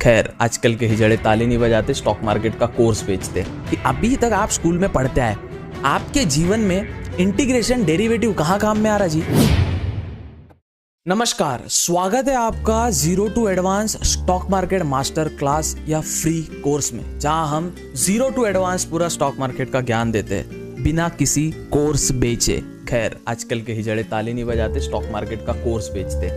खैर, आजकल के हिजड़े ताली नहीं बजाते, स्टॉक मार्केट का कोर्स बेचते कि अभी तक आप स्कूल में पढ़ते आए, आपके जीवन में इंटीग्रेशन डेरिवेटिव कहाँ काम में आ रहा जी। नमस्कार, स्वागत है आपका zero to advance stock market master class या फ्री कोर्स में, जहां हम जीरो टू एडवांस पूरा स्टॉक मार्केट का ज्ञान देते हैं बिना किसी कोर्स बेचे। खैर, आजकल के हिजड़े ताली नहीं बजाते, स्टॉक मार्केट का कोर्स बेचते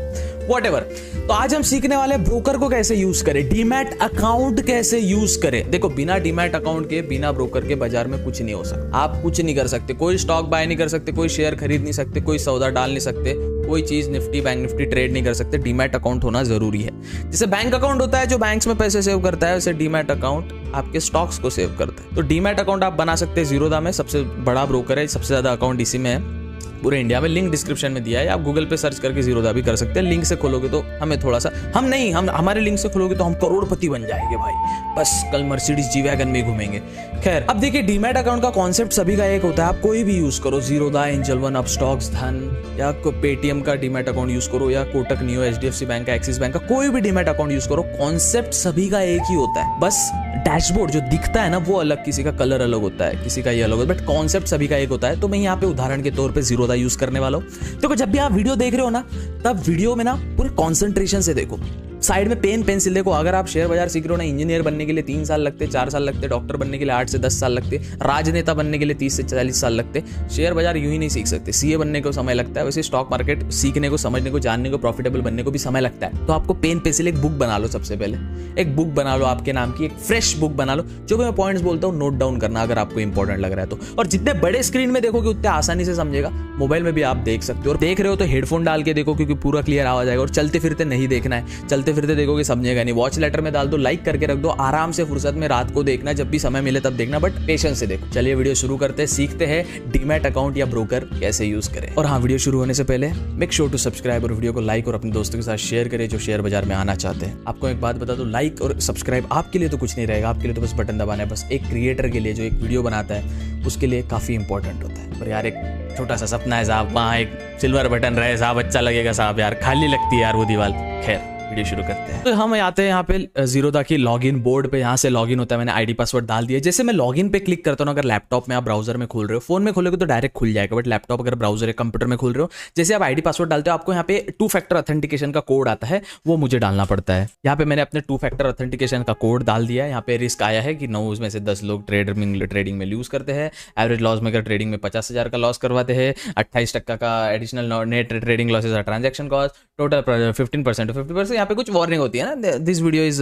व्हाटएवर। तो आज हम सीखने वाले ब्रोकर को कैसे यूज करें, डीमैट अकाउंट कैसे यूज करें। देखो, बिना डीमैट अकाउंट के, बिना ब्रोकर के बाजार में कुछ नहीं हो सकता। आप कुछ नहीं कर सकते, कोई स्टॉक बाय नहीं कर सकते, कोई शेयर खरीद नहीं सकते, कोई सौदा डाल नहीं सकते, कोई चीज निफ्टी बैंक निफ्टी ट्रेड नहीं कर सकते। डीमैट अकाउंट होना जरूरी है। जैसे बैंक अकाउंट होता है जो बैंक्स में पैसे सेव करता है, वैसे डीमैट अकाउंट आपके स्टॉक्स को सेव करता है। तो डीमैट अकाउंट आप बना सकते हैं जीरोधा में, सबसे बड़ा ब्रोकर है, सबसे ज्यादा अकाउंट इसी में है पूरे इंडिया में। लिंक डिस्क्रिप्शन में दिया है, आप गूगल पे सर्च करके जीरोधा भी कर सकते हैं। लिंक से खोलोगे तो हमें थोड़ा सा, हम हमारे लिंक से खोलोगे तो हम करोड़पति बन जाएंगे भाई, बस कल मर्सिडीज जी वैगन में घूमेंगे। खैर, अब देखिए, डीमैट अकाउंट का कॉन्सेप्ट सभी का एक होता है। आप कोई भी यूज करो, जीरोधा, एंजल वन, अपस्टॉक्स, धन, या पेटीएम का डीमैट अकाउंट यूज करो, या कोटक नियो, एचडीएफसी बैंक का, एक्सिस बैंक का, कोई भी डीमैट अकाउंट यूज करो, कॉन्सेप्ट सभी का एक ही होता है। बस डैशबोर्ड जो दिखता है ना, वो अलग, किसी का कलर अलग होता है, किसी का ये अलग होता है, बट कॉन्सेप्ट सभी का एक होता है। तो मैं यहाँ पे उदाहरण के तौर पे जीरोधा यूज करने वाला हूँ। देखो, जब भी आप वीडियो देख रहे हो ना, तब वीडियो में ना पूरे कॉन्सेंट्रेशन से देखो। साइड में पेन पेंसिल देखो। अगर आप शेयर बाजार सीख रहे हो ना, इंजीनियर बनने के लिए 3 साल लगते, 4 साल लगते, डॉक्टर बनने के लिए 8 से 10 साल लगते, राजनेता बनने के लिए 30 से 40 साल लगते। शेयर बाजार यूं ही नहीं सीख सकते, सीए बनने को समय लगता है। वैसे स्टॉक मार्केट सीखने को, समझने को, जानने को, प्रॉफिटेबल बनने को भी समय लगता है। तो आपको पेन पेंसिल, एक बुक बना लो। सबसे पहले एक बुक बना लो, आपके नाम की एक फ्रेश बुक बना लो। जो भी मैं पॉइंट्स बोलता हूँ, नोट डाउन करना अगर आपको इंपॉर्टेंट लग रहा है तो। और जितने बड़े स्क्रीन में देखोगे उतने आसानी से समझेगा। मोबाइल में भी आप देख सकते हो, और देख रहे हो तो हेडफोन डाल के देखो, क्योंकि पूरा क्लियर आवाज आएगा। और चलते फिरते नहीं देखना है, चलते फिरते देखोगे समझेगा नहीं। वॉच लेटर में डाल दो, लाइक करके रख दो, आराम से फुर्सत में रात को देखना, जब भी समय मिले तब देखना, बट पेशेंस से देखो। चलिए वीडियो शुरू करते हैं, सीखते हैं डीमैट अकाउंट या ब्रोकर कैसे यूज करें। और हाँ, वीडियो शुरू होने से पहले मेक श्योर टू सब्सक्राइब और वीडियो को लाइक और अपने दोस्तों के साथ शेयर करें जो शेयर बाजार में आना चाहते हैं। आपको एक बात बता दो, लाइक और सब्सक्राइब आपके लिए तो कुछ नहीं रहेगा, आपके लिए तो बस बटन दबाना है। बस एक क्रिएटर के लिए जो एक वीडियो बनाता है, उसके लिए काफी इंपॉर्टेंट होता है। पर यार, एक छोटा सा सपना है साहब, वहाँ एक सिल्वर बटन रहे साहब, अच्छा लगेगा साहब, यार खाली लगती है यार वो दीवार। खैर, वीडियो शुरू करते हैं। तो हम आते हैं यहाँ पे जीरोधा की लॉगिन बोर्ड पे। यहाँ से लॉगिन होता है, मैंने आईडी पासवर्ड डाल दिया। जैसे मैं लॉगिन पे क्लिक करता हूँ, अगर लैपटॉप में आप ब्राउजर में खोल रहे हो, फोन में खोलोगे तो डायरेक्ट खुल जाएगा, बट लैपटॉप अगर ब्राउजर है, कंप्यूटर में खोल रहे हो, जैसे आप आईडी पासवर्ड डालते हो, आपको यहाँ पे 2 फैक्टर ऑथेंटिकेशन का कोड आता है, वो मुझे डालना पड़ता है। यहाँ पे मैंने अपने 2 फैक्टर ऑथेंटिकेशन का कोड डाल दिया है। यहाँ पे रिस्क आया है कि 9 में से 10 लोग ट्रेडिंग में यूज करते हैं। एवरेज लॉस मेकर ट्रेडिंग में 50,000 का लॉस करवाते हैं। 28% का एडिशनल नेट ट्रेडिंग लॉसेज और ट्रांजेक्शन कॉस्ट, टोटल 15% to 50%। यहाँ पे कुछ वार्निंग होती है ना, this video is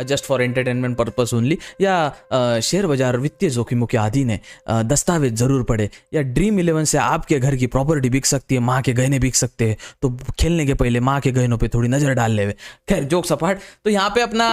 just for entertainment purpose only, या शेयर बाजार वित्तीय जोखिमों के अधीन है, दस्तावेज जरूर पढ़े, या ड्रीम 11 से आपके घर की प्रॉपर्टी बिक सकती है, माँ के गहने बिक सकते हैं, तो खेलने के पहले माँ के गहनों पे थोड़ी नजर डाल ले। खैर, जोक सपाट। तो यहाँ पे अपना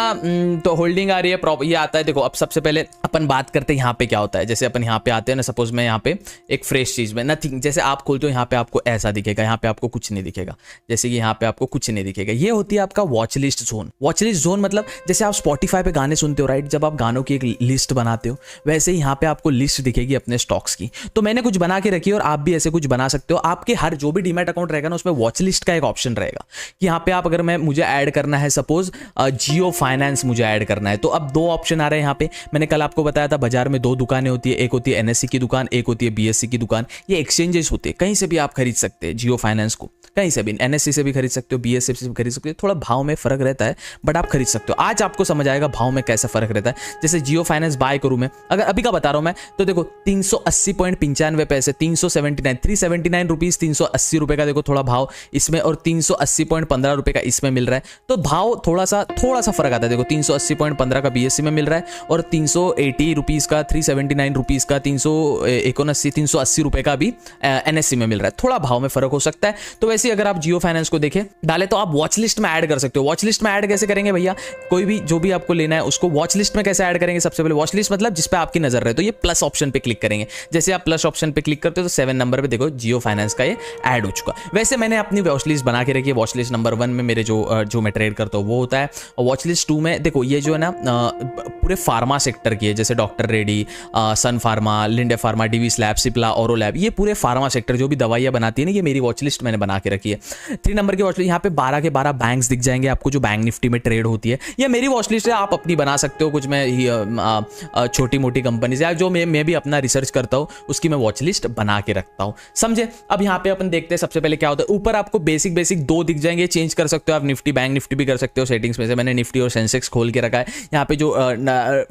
तो होल्डिंग आ रही है, ये आता है। देखो, अब सबसे पहले अपन बात करते हैं यहाँ पे क्या होता है। जैसे अपन यहाँ पे आते हैं ना, सपोज मैं यहाँ पे एक फ्रेश चीज में नथिंग, जैसे आप खोलते हो, यहाँ पे आपको ऐसा दिखेगा, यहाँ पे आपको कुछ नहीं दिखेगा, जैसे कि यहाँ पे आपको कुछ नहीं दिखेगा। ये होती है आपका watch list zone. Watch list zone मतलब जैसे आप स्पॉटिफाई पे गाने सुनते हो, राइट, जब आप गानों की एक लिस्ट बनाते हो, वैसे ही यहाँ पे आपको लिस्ट दिखेगी अपने स्टॉक्स की। तो मैंने कुछ बना के रखी है, और आप भी ऐसे कुछ बना सकते हो। आपके हर जो भी डीमैट अकाउंट रहेगा ना, उसमें वॉच लिस्ट का एक ऑप्शन रहेगा कि यहाँ पे आप, अगर मुझे ऐड करना है, सपोज जियो फाइनेंस मुझे ऐड करना है, तो अब 2 ऑप्शन आ रहे हैं यहाँ पे। मैंने कल आपको बताया था, बाजार में 2 दुकानें होती है, एक होती है एनएससी की दुकान, एक होती है बीएससी की दुकान। ये एक्सचेंजेस होते हैं, कहीं से भी आप खरीद सकते हैं जियो फाइनेंस को, कहीं से भी, एनएससी से भी खरीद सकते हो, बीएससी से भी खरीद सकते हो। थोड़ा भाव में फर्क रहता है, बट आप खरीद सकते हो। आज आपको समझ आएगा भाव में कैसा फर्क रहता है। जैसे जियो फाइनेंस बाय करूं मैं, अगर अभी का बता रहा हूं मैं, तो देखो 380.95 पैसे, 379 रुपीज, 380 रुपए का देखो थोड़ा भाव इसमें, और 380.15 रुपए का इसमें मिल रहा है। तो भाव थोड़ा सा फर्क आता है। देखो, 380.15 का बीएससी में मिल रहा है, और 380 रुपीज का, 379 रुपीज का, 380 रुपए का भी एनएससी में मिल रहा है। थोड़ा भाव में फर्क हो सकता है। तो वैसे अगर आप जियो फाइनेंस को देखें, डाले तो आप वॉच लिस्ट में ऐड कर सकते हो। वॉच लिस्ट में ऐड कैसे करेंगे भैया? कोई भी जो भी आपको लेना है उसको वॉच लिस्ट में कैसे ऐड करेंगे? सबसे पहले वॉच लिस्ट मतलब जिस पे आपकी नजर रहे, तो ये प्लस ऑप्शन पे क्लिक करेंगे। जैसे आप प्लस ऑप्शन पे क्लिक करते हो तो 7 नंबर पे देखो जियो फाइनेंस का ये ऐड हो चुका। वैसे मैंने अपनी वॉच लिस्ट बना के रखी है। वॉच लिस्ट नंबर 1 में मेरे जो मैं ट्रेड करता हूँ वो होता है, और वॉच लिस्ट 2 में देखो ये जो है ना पूरे फार्मा सेक्टर की है, जैसे doctor Reddy, Sun Pharma, Linde pharma, Divi's lab, Cipla, Auro lab, ये पूरे फार्मा सेक्टर जो भी दवाइयां बनाती है ना, ये मेरी वॉच लिस्ट मैंने बना के रखी है। 3 नंबर की वॉच लिस्ट, यहाँ पे 12 के 12 बैंक्स दिख दिख जाएंगे आपको जो बैंक निफ्टी में ट्रेड होती है, या मेरी वॉच लिस्ट है, आप अपनी बना सकते हो कुछ। मैं छोटी मोटी कंपनी से जो मैं भी अपना रिसर्च करता हूँ उसकी मैं वॉच लिस्ट बना के रखता हूँ, समझे। अब यहाँ पे अपन देखते हैं सबसे पहले क्या होता है। ऊपर आपको बेसिक दो दिख जाएंगे, चेंज कर सकते हो आप, निफ्टी बैंक निफ्टी भी कर सकते हो सेटिंग्स में से। मैंने निफ्टी और सेंसेक्स खोल के रखा है। यहाँ पे जो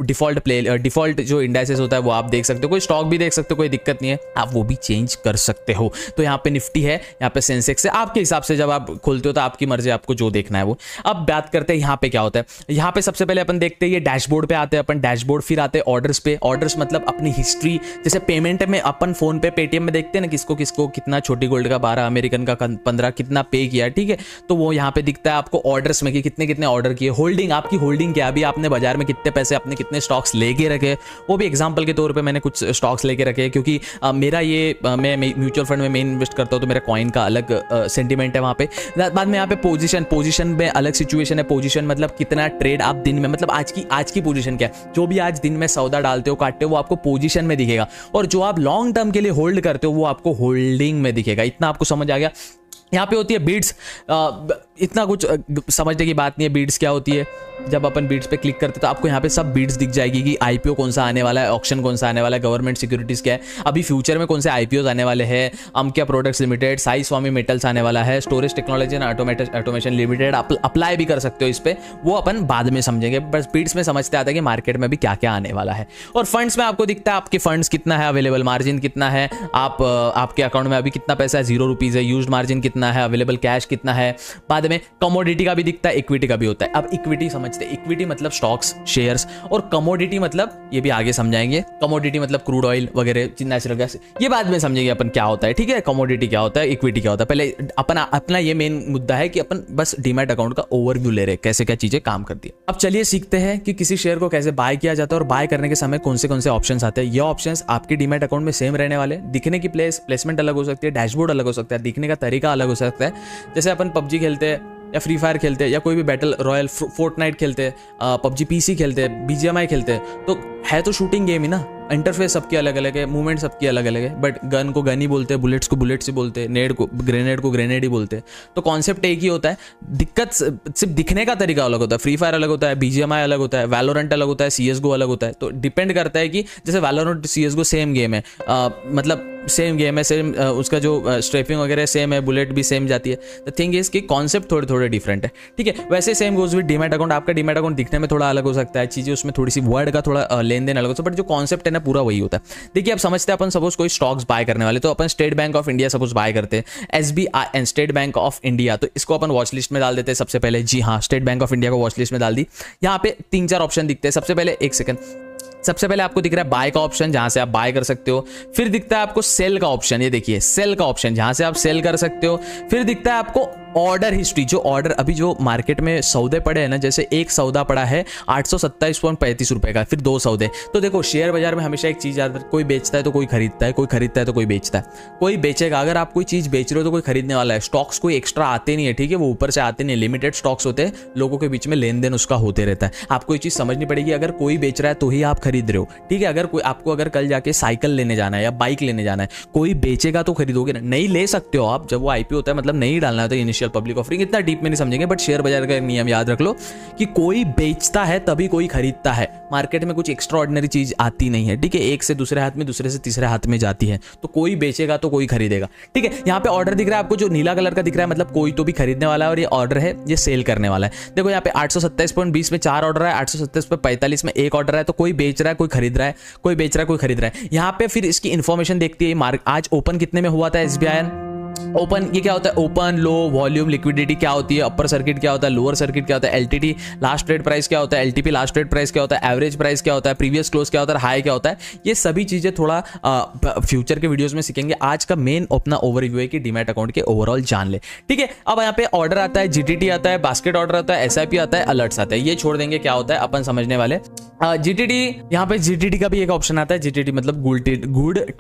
डिफॉल्ट जो इंडाइसेस होता है वो आप देख सकते हो, कोई स्टॉक भी देख सकते हो, कोई दिक्कत नहीं है, आप वो भी चेंज कर सकते हो। तो यहाँ पे निफ्टी है, यहाँ पे सेंसेक्स है, आपके हिसाब से जब आप खोलते हो तो आपकी मर्जी, आपको जो देखना है वो। अब बात करते हैं यहाँ पे क्या होता है। यहाँ पे सबसे पहले अपन देखते हैं, ये डैशबोर्ड पे आते हैं अपन, डैशबोर्ड, फिर आते हैं ऑर्डर्स पे। ऑर्डर्स मतलब अपनी हिस्ट्री, जैसे पेमेंट में अपन फोन पे पेटीएम में देखते हैं ना किसको किसको कितना, छोटी गोल्ड का 12, अमेरिकन का 15 कितना पे किया, ठीक है। तो वो यहाँ पे दिखता है आपको ऑर्डर्स में कि कितने कितने ऑर्डर किए। होल्डिंग, आपकी होल्डिंग क्या, अभी आपने बाजार में कितने पैसे, आपने कितने स्टॉक्स लेके रखे, वो भी एग्जांपल के तौर पे मैंने कुछ स्टॉक्स लेके रखे हैं, क्योंकि मेरा ये मैं म्यूचुअल फंड में मेन इन्वेस्ट करता हूँ, तो मेरा कॉइन का अलग सेंटीमेंट है वहाँ पे। बाद में यहाँ पे पोजीशन में अलग सिचुएशन है। पोजीशन मतलब कितना ट्रेड आप दिन में, मतलब आज की पोजीशन क्या है, जो भी आज दिन में सौदा डालते हो काटते हो वो आपको पोजीशन में दिखेगा, और जो आप लॉन्ग टर्म के लिए होल्ड करते हो वो आपको होल्डिंग में दिखेगा। इतना आपको समझ आ गया। यहाँ पे होती है बीड्स, इतना कुछ समझने की बात नहीं है। बीड्स क्या होती है, जब अपन बीड्स पे क्लिक करते हैं तो आपको यहाँ पे सब बीड्स दिख जाएगी कि आईपीओ कौन सा आने वाला है, ऑक्शन कौन सा आने वाला है, गवर्नमेंट सिक्योरिटीज क्या है, अभी फ्यूचर में कौन से आईपीओ आने वाले हैं, अमक्या प्रोडक्ट्स लिमिटेड, साई स्वामी मेटल्स आने वाला है, storage technology and automation limited. Apply भी कर सकते हो इस पे, वो अपन बाद में समझेंगे, बस बीड्स में समझते आते हैं कि मार्केट में भी क्या क्या आने वाला है। और फंड्स में आपको दिखता है आपके फंड्स कितना है, अवेलेबल मार्जिन कितना है, आपके अकाउंट में अभी कितना पैसा है, 0 रुपीज है, यूज्ड मार्जिन कितना है, अवेलेबल कैश कितना है। बाद में कमोडिटी का भी दिखता है, इक्विटी का भी होता है। अब इक्विटी समझते हैं, इक्विटी मतलब स्टॉक्स, शेयर्स, और कमोडिटी मतलब ये भी आगे समझाएंगे। कमोडिटी मतलब क्रूड ऑयल वगैरह, नेचुरल गैस, ये बाद में समझेंगे अपन क्या होता है, ठीक है। कमोडिटी क्या होता है, इक्विटी क्या होता है, पहले अपना ये मेन मुद्दा है कि अपन बस डीमैट अकाउंट का ओवरव्यू ले रहे हैं, कैसे क्या चीजें काम करती है। अब चलिए सीखते हैं कि किसी शेयर को कैसे बाय किया जाता है, और बाय करने के समय कौन से ऑप्शंस आते हैं। ये ऑप्शंस आपके डीमैट अकाउंट में सेम रहने वाले, दिखने की प्लेसमेंट अलग हो सकती है, डैशबोर्ड अलग हो सकता है, दिखने का तरीका अलग हो सकता है। जैसे अपन पबजी खेलते हैं या फ्री फायर खेलते हैं या कोई भी बैटल रॉयल, फोर्टनाइट खेलते हैं, पबजी पीसी खेलते हैं, बीजीएमआई खेलते हैं, तो है तो शूटिंग गेम ही ना। इंटरफेस सबकी अलग अलग है, मूवमेंट सबकी अलग अलग है, बट गन को गन ही बोलते हैं, बुलेट्स को बुलेट्स ही बोलते हैं, ग्रेनेड को ग्रेनेड ही बोलते हैं। तो कॉन्सेप्ट एक ही होता है, दिक्कत सिर्फ दिखने का तरीका अलग होता है। फ्री फायर अलग होता है, बीजीएमआई अलग होता है, वैलोरेंट अलग होता है, सीएसगो अलग होता है। तो डिपेंड करता है कि जैसे वैलोरेंट सीएसगो सेम गेम है, मतलब सेम गेम है, सेम उसका जो स्ट्रेपिंग वगैरह सेम है, बुलेट भी सेम जाती है। द थिंग इज कि कॉन्सेप्ट थोड़े थोड़े डिफरेंट है, ठीक है। वैसे same goes with demat account. आपका डीमैट अकाउंट दिखने में थोड़ा अलग हो सकता है, चीजें उसमें थोड़ी सी वर्ड का थोड़ा लेन देन अलग हो सकता है, बट जो कॉन्सेप्ट है ना पूरा वही होता है। देखिए आप समझते हैं, अपन सपोज कोई स्टॉक्स बाय करने वाले, तो अपन State Bank of India suppose buy करते हैं, SBI State Bank of India, तो इसको अपन वॉच लिस्ट में डाल देते हैं सबसे पहले। जी हाँ, स्टेट बैंक ऑफ इंडिया को वॉच लिस्ट में डाल दी। यहाँ पे 3-4 ऑप्शन दिखते हैं। सबसे पहले एक सेकंड, सबसे पहले आपको दिख रहा है बाय का ऑप्शन, जहां से आप बाय कर सकते हो। फिर दिखता है आपको सेल का ऑप्शन, ये देखिए सेल का ऑप्शन, जहां से आप सेल कर सकते हो। फिर दिखता है आपको ऑर्डर हिस्ट्री, जो ऑर्डर अभी जो मार्केट में सौदे पड़े हैं ना, जैसे एक सौदा पड़ा है 827.35 रुपए का, फिर 2 सौदे। तो देखो शेयर बाजार में हमेशा एक चीज याद, कोई बेचता है तो कोई खरीदता है, कोई खरीदता है तो कोई बेचता है। कोई बेचेगा, अगर आप कोई चीज बेच रहे हो तो कोई खरीदने वाला है। स्टॉक्स कोई एक्स्ट्रा आते नहीं है, ठीक है, वो ऊपर से आते नहीं, लिमिटेड स्टॉक्स होते हैं, लोगों के बीच में लेन देन उसका होते रहता है। आपको ये चीज समझनी पड़ेगी, अगर कोई बेच रहा है तो ही आप खरीद रहे हो, ठीक है। अगर कोई आपको अगर कल जाके साइकिल लेने जाना है या बाइक लेने जाना है, कोई बेचेगा तो खरीदोगे ना। नहीं ले सकते हो आप, जब वो आईपीओ होता है, मतलब नहीं डालना होता है इनिशियल पब्लिक ऑफरिंग। इतना डीप में नहीं समझेंगे, बट शेयर बाजार का एक नियम याद रख लो कि कोई बेचता है तभी कोई खरीदता है। मार्केट में कुछ एक्स्ट्रा ऑर्डिनरी चीज आती नहीं है, ठीक है, एक से दूसरे हाथ में, दूसरे से तीसरे हाथ में जाती है। तो कोई बेचेगा तो कोई खरीदेगा, ठीक है। यहाँ पे ऑर्डर दिख रहा है आपको, जो नीला कलर का दिख रहा है, मतलब कोई तो भी खरीदने वाला है, और ये ऑर्डर है, ये सेल करने वाला है। देखो यहाँ पे 827.20 में 4 ऑर्डर है, 827.45 में 1 ऑर्डर है। तो कोई बेच रहा है, कोई खरीद रहा है, कोई बेच रहा है, कोई खरीद रहा है। यहाँ पे फिर इसकी इन्फॉर्मेशन देखती है, आज ओपन कितने में हुआ था SBI ओपन, ये क्या होता है, ओपन, लो, वॉल्यूम, लिक्विडिटी क्या होती है, अपर सर्किट क्या होता है, लोअर सर्किट क्या होता है, LTT लास्ट ट्रेड प्राइस क्या होता है, LTP लास्ट ट्रेड प्राइस क्या होता है, एवरेज प्राइस क्या होता है, प्रीवियस क्लोज क्या होता है, हाई क्या होता है। ये सभी चीजें थोड़ा फ्यूचर के वीडियोस में सीखेंगे। आज का मेन अपना ओवरव्यू है कि डीमैट अकाउंट के ओवरऑल जान ले, ठीक है। अब यहाँ पे ऑर्डर आता है, GTT आता है, बास्केट ऑर्डर आता है, SIP आता है, अलर्ट्स आता है। ये छोड़ देंगे, क्या होता है अपन समझने वाले। GTT, यहाँ पे GTT का भी एक ऑप्शन आता है, GTT मतलब गुड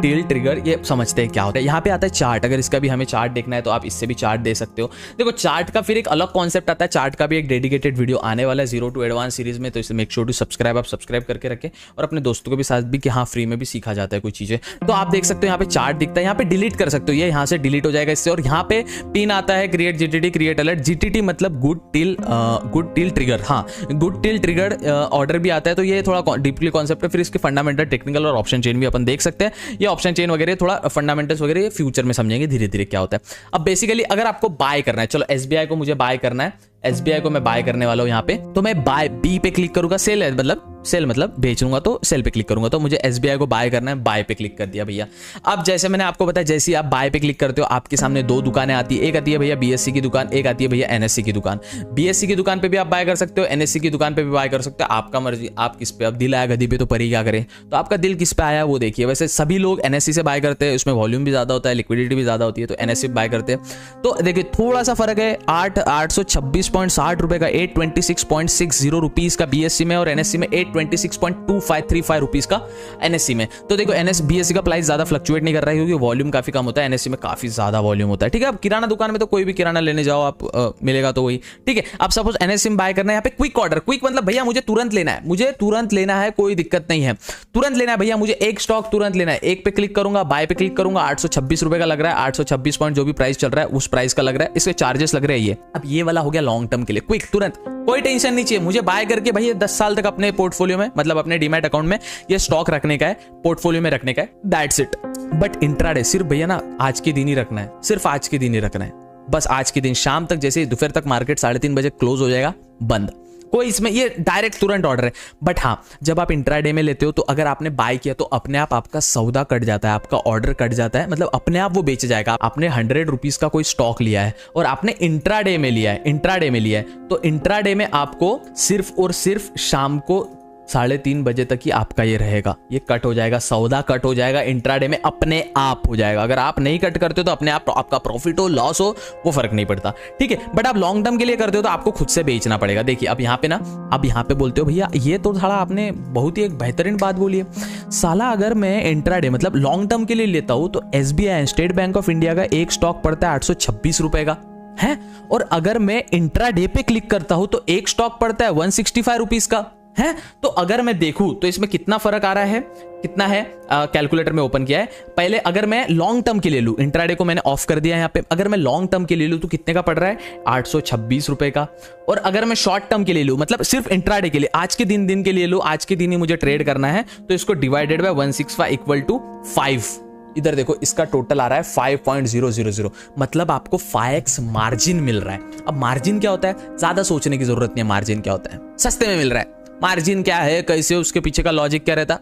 टिल ट्रिगर, ये समझते हैं क्या होता है। यहाँ पे आता है चार्ट, अगर इसका भी हमें चार्ट चार्ट देखना है तो आप इससे भी चार्ट दे सकते हो। देखो चार्ट का फिर एक अलग कॉन्सेप्ट आता है, चार्ट का भी एक डेडिकेटेड वीडियो आने वाला है जीरो टू एडवांस सीरीज में, तो इसे मेक श्योर टू सब्सक्राइब, आप सब्सक्राइब करके रखें और अपने दोस्तों को भी साथ भी कि हाँ फ्री में भी सीखा जाता है कोई चीजें। तो आप देख सकते हो यहाँ पे चार्ट दिखता है, यहाँ पे डिलीट कर सकते हो, ये यहाँ से डिलीट हो जाएगा इससे। और यहाँ पे पिन आता है create GTT, create alert. GTT मतलब गुड टिल ट्रिगर, हाँ गुड टिल ट्रिगर ऑर्डर भी आता है। तो ये थोड़ा डीपली कॉन्सेप्ट है। फिर इसके फंडामेंटल, टेक्निकल और ऑप्शन चेन भी अपन देख सकते हैं। ये ऑप्शन चेन वगैरह थोड़ा फंडामेंटल्स वगैरह ये फ्यूचर में समझेंगे धीरे धीरे क्या होता है। अब बेसिकली अगर आपको बाय करना है, चलो एसबीआई को मुझे बाय करना है, एसबीआई को मैं बाय करने वाला हूं यहाँ पे, तो मैं बाय बी पे क्लिक करूंगा, सेल मतलब बेचूंगा तो सेल पे क्लिक करूंगा। तो मुझे एसबीआई को बाय करना है, बाय पे क्लिक कर दिया भैया। अब जैसे मैंने आपको बताया, जैसे ही आप बाय पे क्लिक करते हो आपके सामने दो दुकानें आती है, एक आती है भैया बीएससी की दुकान, एक आती है भैया एनएससी की दुकान। बीएससी की दुकान पे भी आप बाय कर सकते हो, एनएससी की दुकान पे भी बाय कर सकते हो, आपका मर्जी, आप किस पे। अब दिल आया गधी पे तो परी क्या करें, तो आपका दिल किस पे आया वो देखिए। वैसे सभी लोग एनएससी से बाय करते हैं, उसमें वॉल्यूम भी ज्यादा होता है, लिक्विडिटी भी ज्यादा होती है, तो एनएससी बाय करते हैं। तो देखिए थोड़ा सा फर्क है, 826.60 रुपए का, 826.60 रुपीज का बीएससी में, और एनएससी में 826.2535 रुपीज का एनएससी में। तो देखो बीएससी का प्राइस ज्यादा फ्लक्चुएट नहीं कर रहा है क्योंकि वॉल्यूम काफी कम होता है, एनएससी में काफी ज्यादा वॉल्यूम होता है। ठीक है, अब किराना दुकान में तो कोई भी किराना लेने जाओ आप मिलेगा तो वही। ठीक है, अब सपोज एनएससी में बाय करना है, यहाँ पे क्विक ऑर्डर, क्विक मतलब भैया मुझे तुरंत लेना है, मुझे तुरंत लेना है, कोई दिक्कत नहीं है, तुरंत लेना है भैया, मुझे एक स्टॉक तुरंत लेना है। एक पे क्लिक करूंगा, बाय पे क्लिक करूंगा, 826 रुपए का लग रहा है, 826 पॉइंट जो भी प्राइस चल रहा है उस प्राइस का लग रहा है, इसके चार्जेस लग रहे हैं ये। अब ये वाला हो गया लॉन्ग टर्म के लिए, क्विक तुरंत, कोई टेंशन नहीं चाहिए, मुझे बाय करके भैया 10 साल तक अपने पोर्टफोलियो में, मतलब अपने डीमैट अकाउंट में ये स्टॉक रखने का है, पोर्टफोलियो में रखने का है, दैट्स इट। बट इंट्राडे सिर्फ भैया ना आज के दिन ही रखना है, सिर्फ आज के दिन ही रखना है, बस आज के दिन शाम तक, जैसे दोपहर तक मार्केट 3:30 बजे क्लोज हो जाएगा, बंद। कोई इसमें ये डायरेक्ट तुरंत ऑर्डर है। बट हाँ, जब आप इंट्राडे में लेते हो तो अगर आपने बाय किया तो अपने आप आपका सौदा कट जाता है, आपका ऑर्डर कट जाता है, मतलब अपने आप वो बेच जाएगा। आपने 100 रुपीज का कोई स्टॉक लिया है और आपने इंट्राडे में लिया है, तो इंट्राडे में आपको सिर्फ और सिर्फ शाम को 3:30 बजे तक ही आपका ये रहेगा, ये कट हो जाएगा, सौदा कट हो जाएगा, इंट्राडे में अपने आप हो जाएगा। अगर आप नहीं कट करते हो तो अपने आप आपका प्रॉफिट हो लॉस हो वो फर्क नहीं पड़ता। ठीक है, बट आप लॉन्ग टर्म के लिए करते हो तो आपको खुद से बेचना पड़ेगा। देखिए अब यहाँ पे ना, अब यहाँ पे बोलते हो भैया ये तो साला आपने बहुत ही एक बेहतरीन बात बोली है साला, अगर मैं इंट्राडे मतलब लॉन्ग टर्म के लिए लेता हूँ तो SBI state Bank of India का एक स्टॉक पड़ता है 826 रुपए का है, और अगर मैं इंट्राडे पे क्लिक करता हूं तो एक स्टॉक पड़ता है 165 रुपीज का है। तो अगर मैं देखूं तो इसमें कितना फर्क आ रहा है, कितना है, कैलकुलेटर में ओपन किया है पहले। अगर मैं लॉन्ग टर्म के लिए लूं, इंट्राडे को मैंने ऑफ कर दिया यहाँ पे, अगर मैं लॉन्ग टर्म के लिए लूं तो कितने का पड़ रहा है, 826 रुपए का। और अगर मैं शॉर्ट टर्म के लिए लूं, मतलब सिर्फ इंट्राडे के लिए, आज के दिन के लिए लूं, आज के दिन ही मुझे ट्रेड करना है, तो इसको डिवाइडेड बाय 165 इक्वल टू 5, इधर देखो इसका टोटल आ रहा है 5.000, मतलब आपको 5x मार्जिन मिल रहा है। अब मार्जिन क्या होता है, ज्यादा सोचने की जरूरत नहीं है, मार्जिन क्या होता है, सस्ते में मिल रहा है। मार्जिन क्या है, कैसे, उसके पीछे का लॉजिक क्या रहता,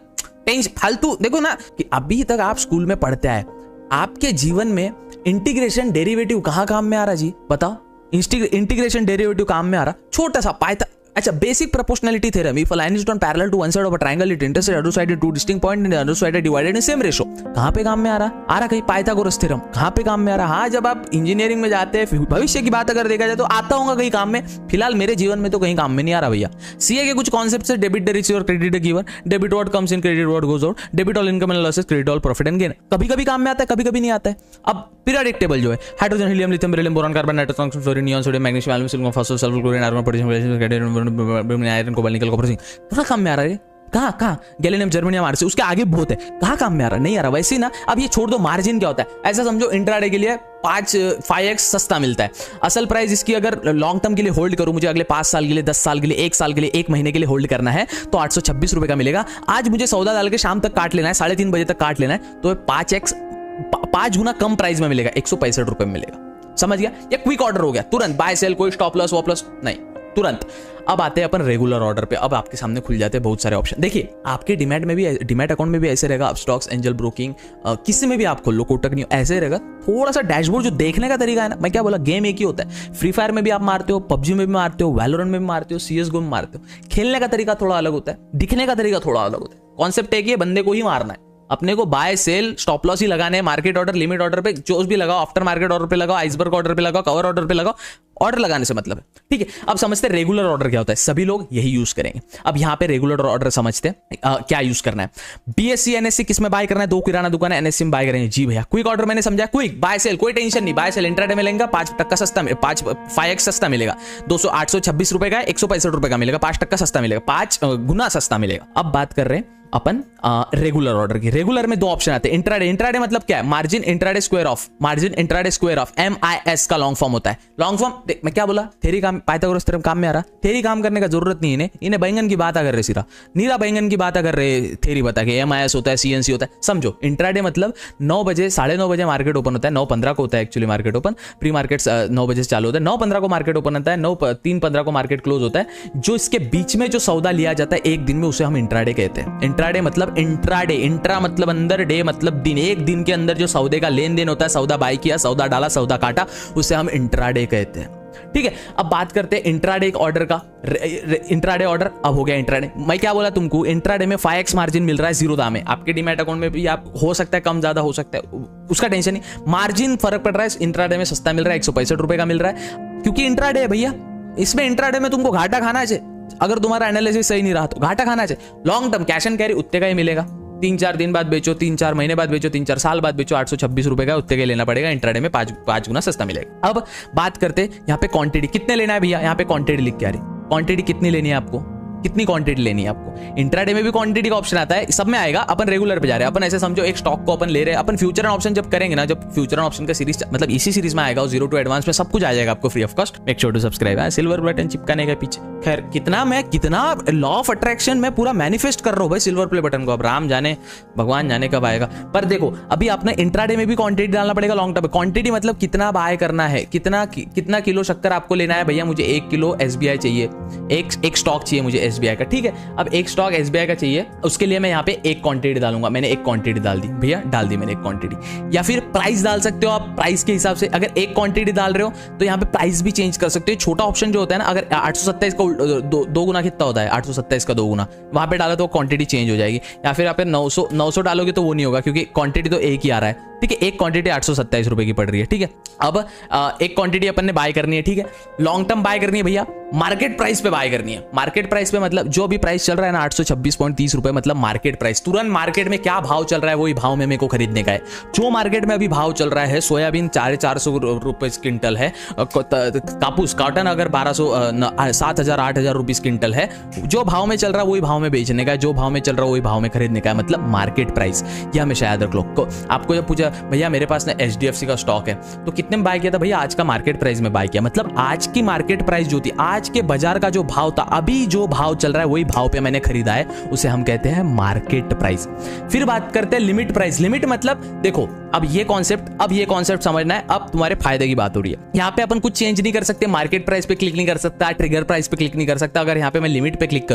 टेंशन फालतू। देखो ना कि अभी तक आप स्कूल में पढ़ते आए, आपके जीवन में इंटीग्रेशन डेरिवेटिव कहाँ काम में आ रहा जी, बताओ। इंटीग्रेशन डेरिवेटिव काम में आ रहा, छोटा सा पाइथन, अच्छा basic proportionality theorem, if a line is not parallel to one side of a triangle it intersect other side two distinct point and other side divided in same ratio, कहां पे काम में आ रहा कहीं पाइथागोरस थ्योरम कहां पे काम में आ रहा। हाँ, जब आप इंजीनियरिंग में जाते हैं, भविष्य की बात अगर देखा जाए तो आता होगा कहीं काम में, फिलहाल मेरे जीवन में तो कहीं काम में नहीं आ रहा भैया। सीए के कुछ कॉन्सेप्ट है, debit receiver, credit giver, debit what comes in, credit what goes out, debit all income and losses, credit all profit and gain, कभी-कभी काम में आता है, कभी-कभी नहीं आता है। अब पीरियोडिक टेबल जो है, hydrogen, helium, lithium, beryllium, boron, carbon, nitrogen, fluorine, neon, sodium, magnesium, aluminium, silicon, phosphorus, sulphur, chlorine, argon, potassium, iron, cobalt, nickel, copper, zinc, थोड़ा काम में आ रहा है। कहां गैलियम, जर्मेनियम, आर्से, उसके आगे बहुत है, कहां काम में आ रहा, नहीं आ रहा। वैसे ही ना, अब ये छोड़ दो, मार्जिन क्या होता है, ऐसा समझो इंट्राडे के लिए 5x सस्ता मिलता है। असल प्राइस इसकी अगर लॉन्ग टर्म के लिए होल्ड करूं, मुझे अगले 5 साल के लिए, 10 साल के लिए, 1 साल के लिए, 1 महीने के लिए होल्ड करना है तो 826 रुपए का मिलेगा। आज मुझे सौदा डाल के शाम तक काट लेना है, 3:30 बजे तक काट लेना है, तो 5 गुना कम प्राइस में मिलेगा, 165 रुपए में मिलेगा। समझ गया, ये क्विक ऑर्डर हो गया, तुरंत बाय सेल, कोई स्टॉप लॉस वॉप लॉस नहीं, तुरंत। अब आते हैं अपन रेगुलर ऑर्डर पे। अब आपके सामने खुल जाते हैं बहुत सारे ऑप्शन। देखिए आपके डीमैट में भी, डीमैट अकाउंट में भी ऐसे रहेगा, अब स्टॉक्स, एंजल ब्रोकिंग, किसी में भी आप खोल लो, कोटक नहीं, ऐसे रहेगा। थोड़ा सा डैशबोर्ड जो देखने का तरीका है ना, मैं क्या बोला, गेम एक ही होता है। फ्री फायर में भी आप मारते हो, पबजी में भी मारते हो, वैलोरेंट में भी मारते हो, सीएसगो में मारते हो, खेलने का तरीका थोड़ा अलग होता है, दिखने का तरीका थोड़ा अलग होता है। कॉन्सेप्ट एक ही है, बंदे को ही मारना है, अपने को बाय सेल स्टॉप लॉस ही लगाने हैं, मार्केट ऑर्डर, लिमिट ऑर्डर पे जो भी लगाओ, आफ्टर मार्केट ऑर्डर पे लगाओ, आइसबर्ग ऑर्डर पे लगाओ, कवर ऑर्डर पे लगाओ, ऑर्डर लगाने से मतलब है, ठीक है। अब समझते हैं रेगुलर ऑर्डर क्या होता है, सभी लोग यही यूज करेंगे। अब यहाँ पे रेगुलर ऑर्डर समझते हैं क्या यूज करना है। बीएससी एनएससी किस में बाय करना है, 2 किराना दुकान है एनएससी में बाय करेंगे। जी भैया क्विक ऑर्डर मैंने समझा, क्विक बाय सेल कोई टेंशन नहीं, बाय सेल इंट्राडे में लेंगे 5% सस्ता, 5x सस्ता मिलेगा, 826 रुपए का 165 रुपए का मिलेगा, 5% सस्ता मिलेगा, 5 गुना सस्ता मिलेगा। अब बात कर रहे हैं अपन रेगुलर ऑर्डर की। रेगुलर में 2 ऑप्शन आते हैं, इंट्राडे। इंट्राडे मतलब क्या है, margin intraday square of, margin intraday square of, MIS का लॉन्ग फॉर्म होता है। लॉन्ग फॉर्म मैं क्या बोला, थ्योरी काम, पाइथागोरस थ्योरम काम में आ रहा, थ्योरी काम करने का जरूरत नहीं है इन्हें बैंगन की बात कर रहे, सिरा नीरा बैंगन की बात कर रहे, थ्योरी बता के MIS होता है, CNC होता है, समझो। इंट्राडे मतलब 9 बजे 9:30 बजे मार्केट ओपन होता है, 9:15 को होता है actually market open, pre market 9 बजे से चालू होता है, 9:15 को मार्केट ओपन होता है, 3:15 को मार्केट क्लोज होता है। जो इसके बीच में जो सौदा लिया जाता है एक दिन में, उसे हम इंट्राडे कहते हैं। इंट्राडे मतलब इंट्राडे, इंट्रा मतलब अंदर, डे मतलब दिन, एक दिन के अंदर जो सौदे का लेन देन होता है, सौदा बाय किया, सौदा डाला, सौदा काटा, उसे हम इंट्राडे कहते हैं, ठीक है। अब बात करते हैं इंट्राडे ऑर्डर का। इंट्राडे ऑर्डर अब हो गया इंट्राडे। मैं क्या बोला तुमको, इंट्राडे में 5x मार्जिन मिल रहा है 0 दाम में, आपके डीमैट अकाउंट में भी आप हो सकता है कम ज्यादा हो सकता है, उसका टेंशन नहीं, मार्जिन फर्क पड़ रहा है, इंट्राडे में सस्ता मिल रहा है, 165 रुपए का मिल रहा है, क्योंकि इंट्राडे है भैया। इसमें इंट्राडे में तुमको घाटा खाना है, अगर तुम्हारा एनालिसिस सही नहीं रहा तो घाटा खाना चाहिए। Long term cash and carry उतने का ही मिलेगा, 3-4 दिन बाद बेचो, 3-4 महीने बाद बेचो, 3-4 साल बाद बेचो, 826 रुपए का उतने का लेना पड़ेगा। इंट्राडे में 5 गुना सस्ता मिलेगा। अब बात करते हैं यहाँ पे क्वांटिटी कितने लेना है भैया, यहाँ पे क्वांटिटी लिख के आ रही, क्वांटिटी कितनी लेनी है आपको, कितनी क्वांटिटी लेनी है आपको। इंट्राडे में भी क्वांटिटी का ऑप्शन आता है, सब में आएगा। अपन रेगुलर पे जा रहे हैं, अपन ऐसे समझो एक स्टॉक को अपन ले रहे हैं, अपन फ्यूचर एंड ऑप्शन जब करेंगे ना, जब फ्यूचर एंड ऑप्शन का सीरीज मतलब इसी सीरीज में आएगा, 0 to एडवांस में सब कुछ आ जाएगा आपको free of cost. Make sure to subscribe है, सिल्वर बटन चिपकाने के पीछे। खैर कितना लॉ ऑफ अट्रैक्शन में पूरा मैनिफेस्ट कर रहा हूं भाई सिल्वर प्ले बटन को, अब राम जाने भगवान जाने कब आएगा। पर देखो अभी आपने इंट्राडे में भी क्वांटिटी डालना पड़ेगा लॉन्ग टर्म। क्वांटिटी मतलब कितना बाय करना है, कितना किलो शक्कर आपको लेना है। भैया मुझे 1 किलो SBI चाहिए, एक स्टॉक चाहिए मुझे SBI का, ठीक है। अब एक स्टॉक SBI का चाहिए, उसके लिए मैं यहाँ पे एक क्वांटिटी डालूंगा। मैंने एक क्वांटिटी डाल दी भैया, डाल दी मैंने एक क्वांटिटी। या फिर प्राइस डाल सकते हो आप, प्राइस के हिसाब से अगर एक क्वांटिटी डाल रहे हो तो यहाँ पे प्राइस भी चेंज कर सकते हो। छोटा ऑप्शन जो होता है ना, अगर 827 का दो गुना कितना होता है, 827 का 2 गुना, वहां पे डाला तो क्वांटिटी चेंज हो जाएगी। या फिर आप 900 डालोगे तो वो नहीं होगा, क्योंकि क्वांटिटी तो एक ही आ रहा है, ठीक है। एक क्वांटिटी 827 रुपए की पड़ रही है, ठीक है। अब एक क्वांटिटी अपन ने बाय करनी है, ठीक है। लॉन्ग टर्म बाय करनी है भैया, मार्केट प्राइस पे बाय करनी है। मार्केट प्राइस पे मतलब जो भी प्राइस चल रहा है ना 826.30 रुपए, मतलब मार्केट प्राइस। तुरंत मार्केट में क्या भाव चल रहा है वही भाव में मेरे को खरीदने का है। जो मार्केट में अभी भाव चल रहा है, सोयाबीन 450 रुपए क्विंटल है, कापूस कॉटन अगर 7,000 8,000 रुपीज क्विंटल है, जो भाव में चल रहा है वही भाव में बेचने का है, जो भाव में चल रहा है वही भाव में खरीदने का है, मतलब मार्केट प्राइस। यह हमेशा याद रख लो। आपको जब पूछा भैया मेरे पास ना HDFC का स्टॉक है तो कितने में बाय किया था, भैया आज का मार्केट प्राइस में बाय किया, मतलब आज की मार्केट प्राइस जो थी, आज के बाजार का जो भाव था, अभी जो भाव चल रहा है वही भाव पे मैंने खरीदा है, उसे हम कहते हैं मार्केट प्राइस। फिर बात करते हैं लिमिट प्राइस। लिमिट मतलब देखो अब ये कॉन्सेप्ट समझना है, अब तुम्हारे फायदे की बात हो रही है। यहाँ पे अपन कुछ चेंज नहीं कर सकते, मार्केट प्राइस पे क्लिक नहीं कर सकता, ट्रिगर प्राइस पे क्लिक नहीं कर सकता। अगर यहाँ पे मैं लिमिट पे क्लिक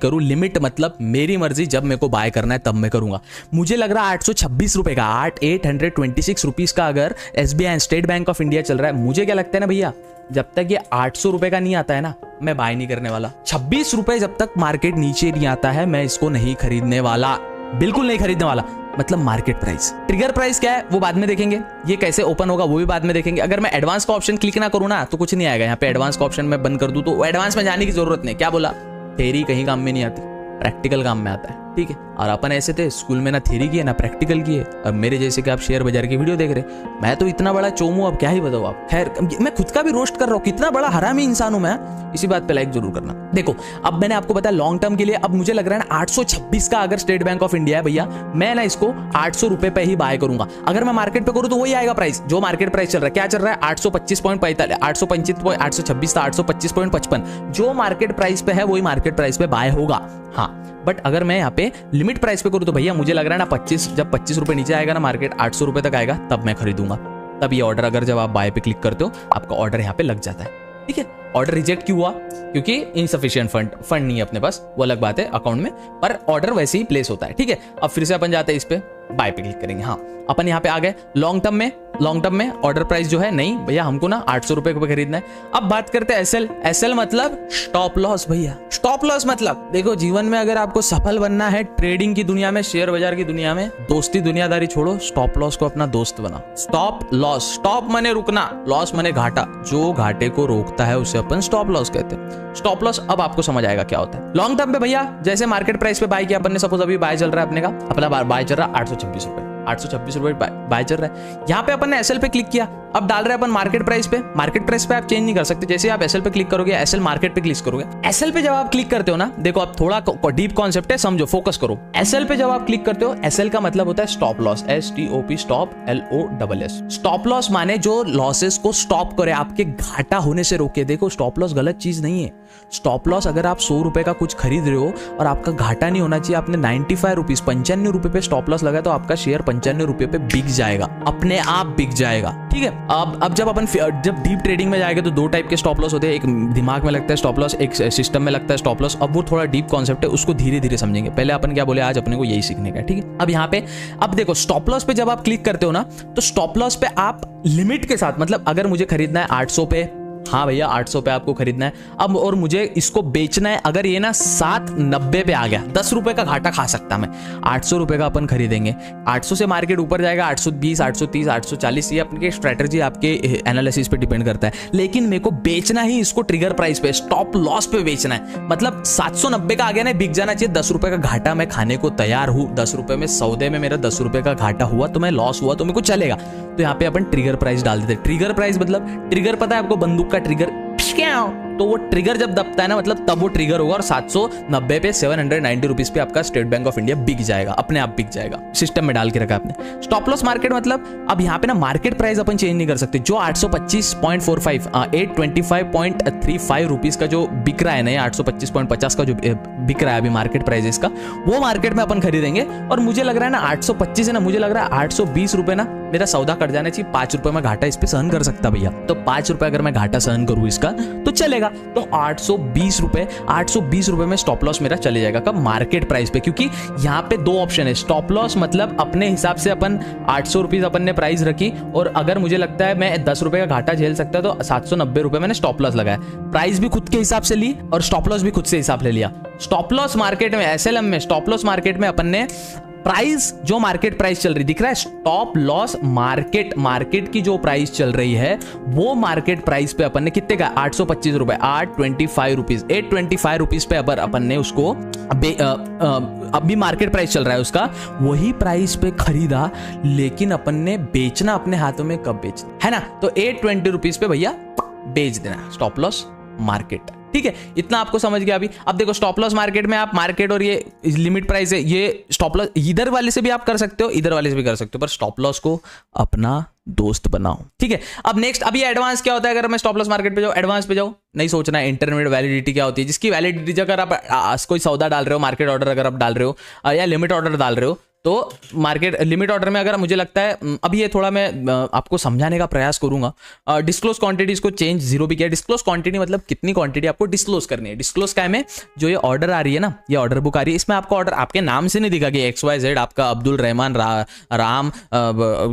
करूँ, लिमिट मतलब मेरी मर्जी, जब मेरे को बाय करना है तब मैं करूंगा। मुझे लग रहा है 826 रुपए का, 826 रुपीज का अगर SBI State Bank of India चल रहा है, मुझे क्या लगता है ना भैया, जब तक ये 800 रुपए का नहीं आता है ना, मैं बाय नहीं करने वाला। 26 रुपए जब तक मार्केट नीचे नहीं आता है, मैं इसको नहीं खरीदने वाला, बिल्कुल नहीं खरीदने वाला। मतलब मार्केट प्राइस। ट्रिगर प्राइस क्या है वो बाद में देखेंगे, ये कैसे ओपन होगा वो भी बाद में देखेंगे। अगर मैं एडवांस का ऑप्शन क्लिक ना करूँ ना तो कुछ नहीं आएगा। यहाँ पे एडवांस का ऑप्शन मैं बंद कर दूं तो एडवांस में जाने की जरूरत नहीं। क्या बोला, थ्योरी कहीं काम में नहीं आती, प्रैक्टिकल काम में आता है, ठीक है। और अपन ऐसे थे स्कूल में, ना थ्योरी की है ना प्रैक्टिकल की है। अब मेरे जैसे कि आप शेयर बाजार की वीडियो देख रहे, मैं तो इतना बड़ा चोमू, अब क्या ही बताऊं आप। खैर मैं खुद का भी रोस्ट कर रहा हूं, कितना बड़ा हरामी इंसान हूं मैं। इसी बात पे लाइक जरूर करना। देखो अब मैंने आपको बताया लॉन्ग टर्म के लिए, अब मुझे लग रहा है ना 826 का अगर स्टेट बैंक ऑफ इंडिया है भैया, मैं ना इसको 800 रुपए पे ही बाय करूंगा। अगर मैं मार्केट पे करूं तो वही आएगा प्राइस, जो मार्केट प्राइस चल रहा है। क्या चल रहा है, 825.45, 826 था 825.55, जो मार्केट प्राइस पे है वही मार्केट प्राइस पे बाय होगा। हाँ बट अगर मैं यहाँ पे लिमिट प्राइस पे करूँ तो भैया मुझे लग रहा है ना 25, जब 25 रुपए नीचे आएगा ना मार्केट, 800 रुपए तक आएगा, तब मैं खरीदूंगा। तब ये ऑर्डर, अगर जब आप बाय पे क्लिक करते हो आपका ऑर्डर यहाँ पे लग जाता है, ठीक है। ऑर्डर रिजेक्ट क्यों हुआ, क्योंकि इनसफिशिएंट फंड नहीं है अपने पास, वो अलग बात है अकाउंट में, पर ऑर्डर वैसे ही प्लेस होता है, ठीक है। अब फिर से अपन जाते हैं इस पे, बाय पे क्लिक करेंगे। हाँ अपन यहाँ पे आ गए लॉन्ग टर्म में ऑर्डर प्राइस जो है, नहीं भैया हमको ना 800 रुपए पे खरीदना है। अब बात करते हैं एसएल मतलब स्टॉप लॉस। भैया स्टॉप लॉस मतलब देखो, जीवन में अगर आपको सफल बनना है, ट्रेडिंग की दुनिया में, शेयर बाजार की दुनिया में, दोस्ती दुनियादारी छोड़ो, स्टॉप लॉस को अपना दोस्त बनाओ। स्टॉप लॉस, स्टॉप माने रुकना, लॉस माने घाटा, जो घाटे को रोकता है उसे अपन स्टॉप लॉस कहते हैं। स्टॉप लॉस अब आपको समझ आएगा क्या होता है। लॉन्ग टर्म पे भैया जैसे मार्केट प्राइस पे बाय किया अपन ने, सपोज अभी बाय चल रहा है अपने का, अपना बाय चल रहा है 826 रुपए, 826 रुपए बाय चल रहा है। यहाँ पे अपन ने एसएल पे क्लिक किया, अब डाल रहे हैं अपन मार्केट प्राइस पे। मार्केट प्राइस पे आप चेंज नहीं कर सकते, जैसे आप एसएल पे क्लिक करोगे, एसएल मार्केट पे क्लिक करोगे, एसएल पे जब आप क्लिक करते हो ना, देखो अब थोड़ा डीप कॉन्सेप्ट है, समझो, फोकस करो। एसएल पे जब आप क्लिक करते हो, एसएल का मतलब होता है stop loss, STOP, stop, LOSS। Stop loss माने जो लॉसेस को स्टॉप करे, आपके घाटा होने से रोके। देखो स्टॉप लॉस गलत चीज नहीं है। स्टॉप लॉस अगर आप 100 रुपए का कुछ खरीद रहे हो और आपका घाटा नहीं होना चाहिए, आपने 95 रुपीज, 95 रुपए पे स्टॉप लॉस लगाया, तो आपका शेयर 95 रुपए पे बिक जाएगा, अपने आप बिक जाएगा। ठीक है, अब जब डीप ट्रेडिंग में जाएगा तो दो टाइप के स्टॉप लॉस होते हैं, एक दिमाग में लगता है स्टॉप लॉस, एक सिस्टम में लगता है स्टॉप लॉस। अब वो थोड़ा डीप कॉन्सेप्ट है, उसको धीरे धीरे समझेंगे। पहले अपन क्या बोले, आज अपने को यही सीखने का है। ठीक है, अब यहाँ पे अब देखो स्टॉप लॉस पे जब आप क्लिक करते हो ना, तो स्टॉप लॉस पे आप लिमिट के साथ, मतलब अगर मुझे खरीदना है 800 पे, हाँ भैया 800 पे आपको खरीदना है अब, और मुझे इसको बेचना है, अगर ये ना 790 पे आ गया, 10 रुपए का घाटा खा सकता मैं, 800 रुपए का अपन खरीदेंगे। 800 से मार्केट ऊपर जाएगा 820, 830, 840, ये अपनी स्ट्रेटजी आपके एनालिसिस पे डिपेंड करता है। लेकिन मेरे को बेचना ही इसको ट्रिगर प्राइस पे, स्टॉप लॉस पे बेचना है, मतलब 790 का आ गया ना, बिक जाना चाहिए। 10 रुपए का घाटा मैं खाने को तैयार हूं, 10 रुपए में सौदे में मेरा 10 रुपए का घाटा हुआ तो मैं लॉस हुआ तो मेरे को चलेगा। तो यहाँ पे अपन ट्रिगर प्राइस डाल देते। ट्रिगर प्राइस मतलब, ट्रिगर पता है आपको, बंदूक का ट्रिगर, तो वो ट्रिगर जब दबता है ना, मतलब तब वो ट्रिगर होगा और 790 पे, 790 रुपीज पे आपका स्टेट बैंक ऑफ इंडिया बिक जाएगा, अपने आप बिक जाएगा, सिस्टम में डाल के रखा आपने। स्टॉप लॉस मार्केट मतलब, अब यहाँ पे ना मार्केट प्राइस अपन चेंज नहीं कर सकते। जो 825.45, 825.35 रुपीज का जो बिक रहा है ना, 825.50 का जो बिक रहा है अभी मार्केट प्राइस इसका, वो मार्केट में अपन खरीदेंगे। और मुझे लग रहा है ना 825 है ना, मुझे लग रहा है 820 रुपए ना मेरा सौदा कट जाना चाहिए। 5 रुपए में घाटा इस पे सहन कर सकता भैया, तो 5 रुपए अगर मैं घाटा सहन करूं इसका तो चलेगा। तो 820 रुपए में स्टॉप लॉस मेरा चले जाएगा, कब, मार्केट प्राइस पे। क्योंकि यहाँ पे दो ऑप्शन है, स्टॉप लॉस मतलब अपने हिसाब से अपन 800 रुपीज अपन ने प्राइस रखी, और अगर मुझे लगता है मैं 10 रुपए का घाटा झेल सकता है तो 790 रुपए मैंने स्टॉप लॉस लगाया। प्राइस भी खुद के हिसाब से ली और स्टॉप लॉस भी खुद से हिसाब ले लिया। स्टॉप लॉस मार्केट में, SLM में, स्टॉप लॉस मार्केट में अपन ने प्राइस, जो मार्केट प्राइस चल रही दिख रहा है, स्टॉप लॉस मार्केट की जो प्राइस चल रही है, वो मार्केट प्राइस पे अपन ने कितने का, 825 रुपए, 825 रुपीज, 825 रुपीज पे अगर अपन ने उसको अभी मार्केट प्राइस चल रहा है उसका, वही प्राइस पे खरीदा, लेकिन अपन ने बेचना अपने हाथों में कब बेचना है ना, तो 820 रुपीज पे भैया बेच देना, स्टॉप लॉस मार्केट। ठीक है, इतना आपको समझ गया अभी। अब देखो स्टॉप लॉस मार्केट में आप मार्केट और ये लिमिट प्राइस है, ये स्टॉप लॉस इधर वाले से भी आप कर सकते हो, इधर वाले से भी कर सकते हो, पर स्टॉप लॉस को अपना दोस्त बनाओ। ठीक है, अब नेक्स्ट, अभी एडवांस क्या होता है, अगर मैं स्टॉप लॉस मार्केट पे जाऊँ, एडवांस पे जाऊँ, नहीं सोचना है इंटरमीडिएट वैलिडिटी क्या होती है, जिसकी वैलिडिटी अगर आप कोई सौदा डाल रहे हो, मार्केट ऑर्डर अगर आप डाल रहे हो या लिमिट ऑर्डर डाल रहे हो, तो मार्केट लिमिट ऑर्डर में अगर मुझे लगता है, अभी ये थोड़ा मैं आपको समझाने का प्रयास करूंगा। डिस्क्लोज क्वांटिटीज को चेंज 0 भी किया। डिस्क्लोज क्वांटिटी मतलब कितनी क्वांटिटी आपको डिस्क्लोज करनी है। डिस्क्लोज क्या में, जो ये ऑर्डर आ रही है ना, ये ऑर्डर बुक आ रही है, इसमें आपका ऑर्डर आपके नाम से नहीं दिखा कि XYZ, आपका अब्दुल रहमान, राम,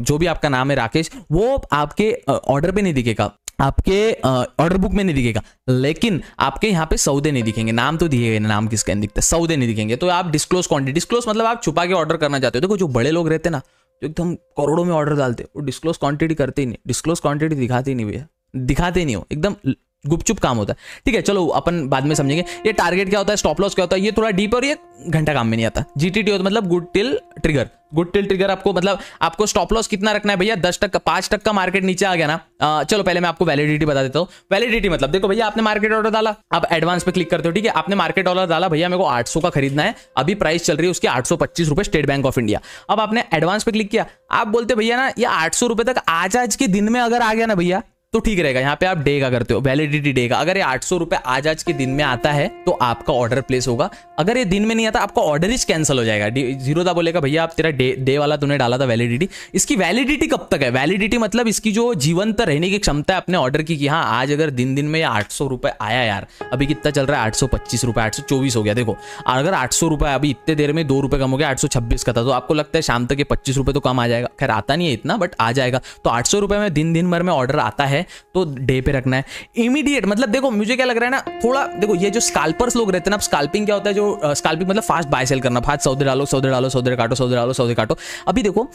जो भी आपका नाम है, राकेश, वो आपके ऑर्डर पे नहीं दिखेगा, आपके ऑर्डर बुक में नहीं दिखेगा, लेकिन आपके यहाँ पे सौदे नहीं दिखेंगे। नाम तो दिखेगा, नाम किसका नहीं दिखता, सौदे नहीं दिखेंगे। तो आप डिस्क्लोज क्वांटिटी, डिस्क्लोज मतलब आप छुपा के ऑर्डर करना चाहते हो। देखो जो बड़े लोग रहते हैं ना, जो एकदम करोड़ों में ऑर्डर डालते, वो डिस्क्लोज क्वांटिटी करते ही नहीं, डिस्क्लोज क्वांटिटी दिखाते ही नहीं भैया, दिखाते नहीं हो, एकदम गुपचुप काम होता है। ठीक है, चलो अपन बाद में समझेंगे। ये टारगेट क्या होता है, स्टॉप लॉस क्या होता है, ये थोड़ा डीप और ये घंटा काम में नहीं आता। GTT होता मतलब good till trigger. Good till trigger आपको मतलब आपको स्टॉप लॉस कितना रखना है भैया, 10%, 5% का मार्केट नीचे आ गया ना, चलो पहले मैं आपको वैलिडिटी बता देता हूँ। वैलिडिटी मतलब देखो भैया, आपने मार्केट ऑर्डर डाला, आप एडवांस पे क्लिक करते हो। ठीक है, आपने मार्केट ऑर्डर डाला, भैया मेरे को 800 का खरीदना है, अभी प्राइस चल रही है उसकी 825 रुपए, स्टेट बैंक ऑफ इंडिया। अब आपने एडवांस पे क्लिक किया, आप बोलते भैया ना ये 800 रुपए तक आज के दिन में अगर आ गया ना भैया तो ठीक रहेगा। यहाँ पे आप डे का करते हो, वैलिडिटी डे का। अगर ये 800 रुपए आज के दिन में आता है तो आपका ऑर्डर प्लेस होगा। अगर ये दिन में नहीं आता, आपका ऑर्डर ही कैंसिल हो जाएगा। जीरो दा बोलेगा भैया आप तेरा डे वाला तूने डाला था वैलिडिटी, इसकी वैलिडिटी कब तक है, वैलिडिटी मतलब इसकी जो जीवंत रहने की क्षमता है अपने ऑर्डर की, कि हाँ आज अगर दिन में 800 रुपए आया, यार अभी कितना चल रहा है 825 रुपए, 824 हो गया। देखो अगर 800 रुपए अभी इतने देर में 2 रुपए कम हो गया, 826 का था, तो आपको लगता है शाम तक ये 25 रुपए तो कम आ जाएगा। खैर आता नहीं है इतना, बट आ जाएगा। तो 800 रुपए में दिन भर में ऑर्डर आता है है तो डे पे रखना है। इमीडिएट मतलब देखो मुझे क्या लग रहा है ना, थोड़ा देखो ये जो स्कैल्पर्स लोग रहते हैं ना, स्कैल्पिंग क्या होता है, जो स्कैल्पिंग मतलब फास्ट बाय सेल करना, फास्ट सौदे डालो सौदे डालो सौदे काटो सौदे डालो सौदे काटो। अभी देखो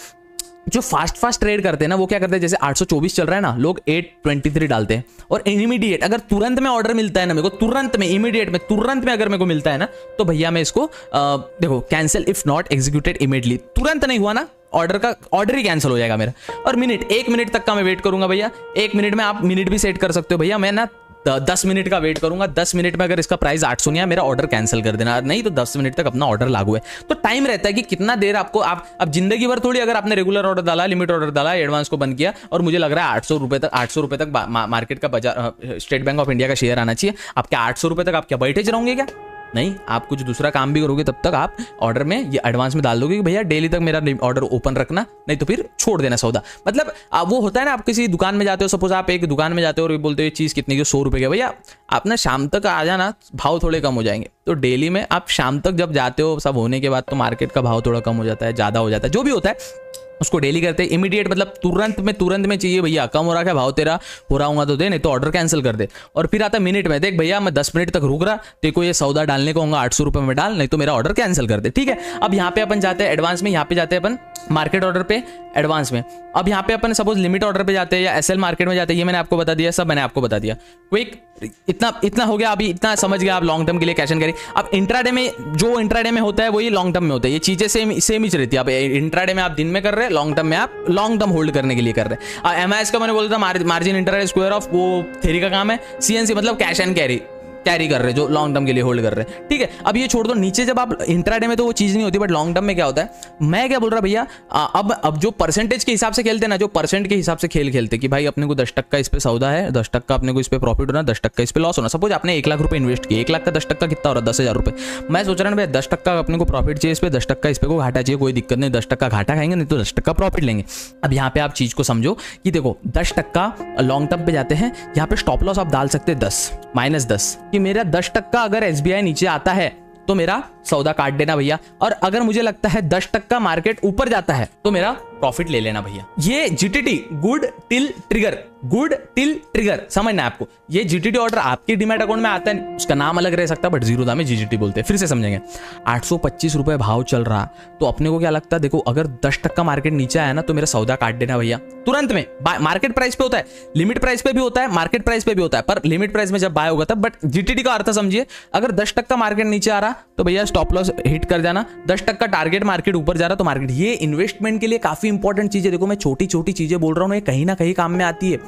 जो फास्ट ट्रेड करते हैं ना वो क्या करते हैं, जैसे 824 चल रहा है ना, लोग 823 डालते हैं और इमीडिएट अगर तुरंत में ऑर्डर मिलता है ना मेरे को, तुरंत में इमीडिएट में तुरंत में अगर मेरे को मिलता है ना, तो भैया मैं इसको देखो cancel if not executed immediately, तुरंत नहीं हुआ ना ऑर्डर ही कैंसिल हो जाएगा मेरा। और मिनट 1 मिनट तक का मैं वेट करूंगा भैया, 1 मिनट में आप मिनट भी सेट कर सकते हो भैया, मैं ना 10 मिनट का वेट करूंगा, 10 मिनट में अगर इसका प्राइस 800 नहीं है मेरा ऑर्डर कैंसिल कर देना, नहीं तो 10 मिनट तक अपना ऑर्डर लागू है। तो टाइम रहता है कि कितना देर आपको, आप अब जिंदगी भर थोड़ी, अगर आपने रेगुलर ऑर्डर डाला, लिमिट ऑर्डर डाला, एडवांस को बंद किया और मुझे लग रहा है 800 रुपए तक मार्केट का बाजार, स्टेट बैंक ऑफ इंडिया का शेयर आना चाहिए, आप क्या 800 रुपए तक आप क्या बैठे रहोगे क्या? नहीं, आप कुछ दूसरा काम भी करोगे तब तक आप ऑर्डर में ये एडवांस में डाल दोगे कि भैया डेली तक मेरा ऑर्डर ओपन रखना, नहीं तो फिर छोड़ देना सौदा। मतलब वो होता है ना, आप किसी दुकान में जाते हो, सपोज आप एक दुकान में जाते हो और बोलते हो ये चीज़ कितने की, 100 रुपये की, भैया आप ना शाम तक आ जाना, भाव थोड़े कम हो जाएंगे। तो डेली में आप शाम तक जब जाते हो, सब होने के बाद तो मार्केट का भाव थोड़ा कम हो जाता है, ज़्यादा हो जाता है, जो भी होता है उसको डेली करते हैं। इमीडिएट मतलब तुरंत में चाहिए भैया, कम हो रहा है भाव तेरा, हो रहा होगा तो दे, नहीं तो ऑर्डर कैंसिल कर दे। और फिर आता है मिनट में, देख भैया मैं 10 मिनट तक रुक रहा, तेरे को ये सौदा डालने को होगा 800 रुपये में डाल, नहीं तो मेरा ऑर्डर कैंसिल कर दे। ठीक है, अब यहाँ पे अपन जाते हैं एडवांस में, यहाँ पे जाते हैं अपन मार्केट ऑर्डर पे एडवांस में। अब यहाँ पे अपन सपोज लिमिट ऑर्डर पे जाते हैं या एसएल मार्केट में जाते हैं, ये मैंने आपको बता दिया, सब मैंने आपको बता दिया। क्विक इतना हो गया, अभी इतना समझ गया आप लॉन्ग टर्म के लिए कैश एंड कैरी। अब इंट्राडे में, जो इंट्राडे में होता है वही लॉन्ग टर्म में होता है, ये चीजें सेम ही रहती है। अब इंट्राडे में आप दिन में कर रहे हैं, लॉन्ग टर्म में आप लॉन्ग टर्म होल्ड करने के लिए कर रहे हैं। एमआईएस का मैंने बोला था मार्जिन इंटरनल स्क्वायर ऑफ, वो थ्योरी का काम है। सीएनसी मतलब कैश एंड कैरी कर रहे हैं, जो लॉन्ग टर्म के लिए होल्ड कर रहे हैं। ठीक है, अब ये छोड़ दो, नीचे जब आप इंट्राडे में तो वो चीज नहीं होती, बट लॉन्ग टर्म में क्या होता है, मैं क्या बोल रहा भैया, अब जो परसेंटेज के हिसाब से खेलते हैं ना, जो परसेंट के हिसाब से खेलते कि भाई अपने को 10% इस पे सौदा है, 10% अपने को इस पे प्रॉफिट होना, 10% इस पे लॉस होना। सपोज आपने 1 लाख रुपए इन्वेस्ट किए, 1 लाख का 10% कितना हो रहा है, 10,000 रुपए। मैं सोच रहा हूँ भाई 10% अपने को प्रॉफिट चाहिए इस पे, 10% इस पे को घाटा चाहिए, कोई दिक्कत नहीं, 10% घाटा खाएंगे, नहीं तो 10% प्रॉफिट लेंगे। अब यहाँ पे आप चीज को समझो कि देखो 10% लॉन्ग टर्म पे जाते हैं, यहाँ पे स्टॉप लॉस आप डाल सकते हैं 10 -10 कि मेरा 10% अगर एसबीआई नीचे आता है तो मेरा सौदा काट देना भैया, और अगर मुझे लगता है 10% मार्केट ऊपर जाता है तो मेरा प्रॉफिट ले लेना भैया। ये जीटीटी गुड टिल ट्रिगर समझना है आपको। ये जीटीटी ऑर्डर आपके डीमैट अकाउंट में आता है, उसका नाम अलग रह सकता है बट जीरोधा में जीजीटी बोलते हैं। फिर से समझेंगे, 825 रुपए भाव चल रहा, तो अपने को क्या लगता है, देखो अगर 10% मार्केट नीचे आया ना तो मेरा सौदा काट देना भैया तुरंत में। मार्केट प्राइस पे होता है, लिमिट प्राइस पे भी होता है, मार्केट प्राइस पे भी होता है, पर लिमिट प्राइस में जब बाय होगा तब। बट जीटीटी का अर्थ समझिए, अगर 10% मार्केट नीचे आ रहा तो भैया स्टॉप लॉस हिट कर जाना, 10% टारगेट मार्केट ऊपर जा रहा तो मार्केट। ये इन्वेस्टमेंट के लिए काफी इंपॉर्टेंट चीज है। देखो मैं छोटी छोटी चीजें बोल रहा हूँ, ये कहीं ना कहीं काम में आती है,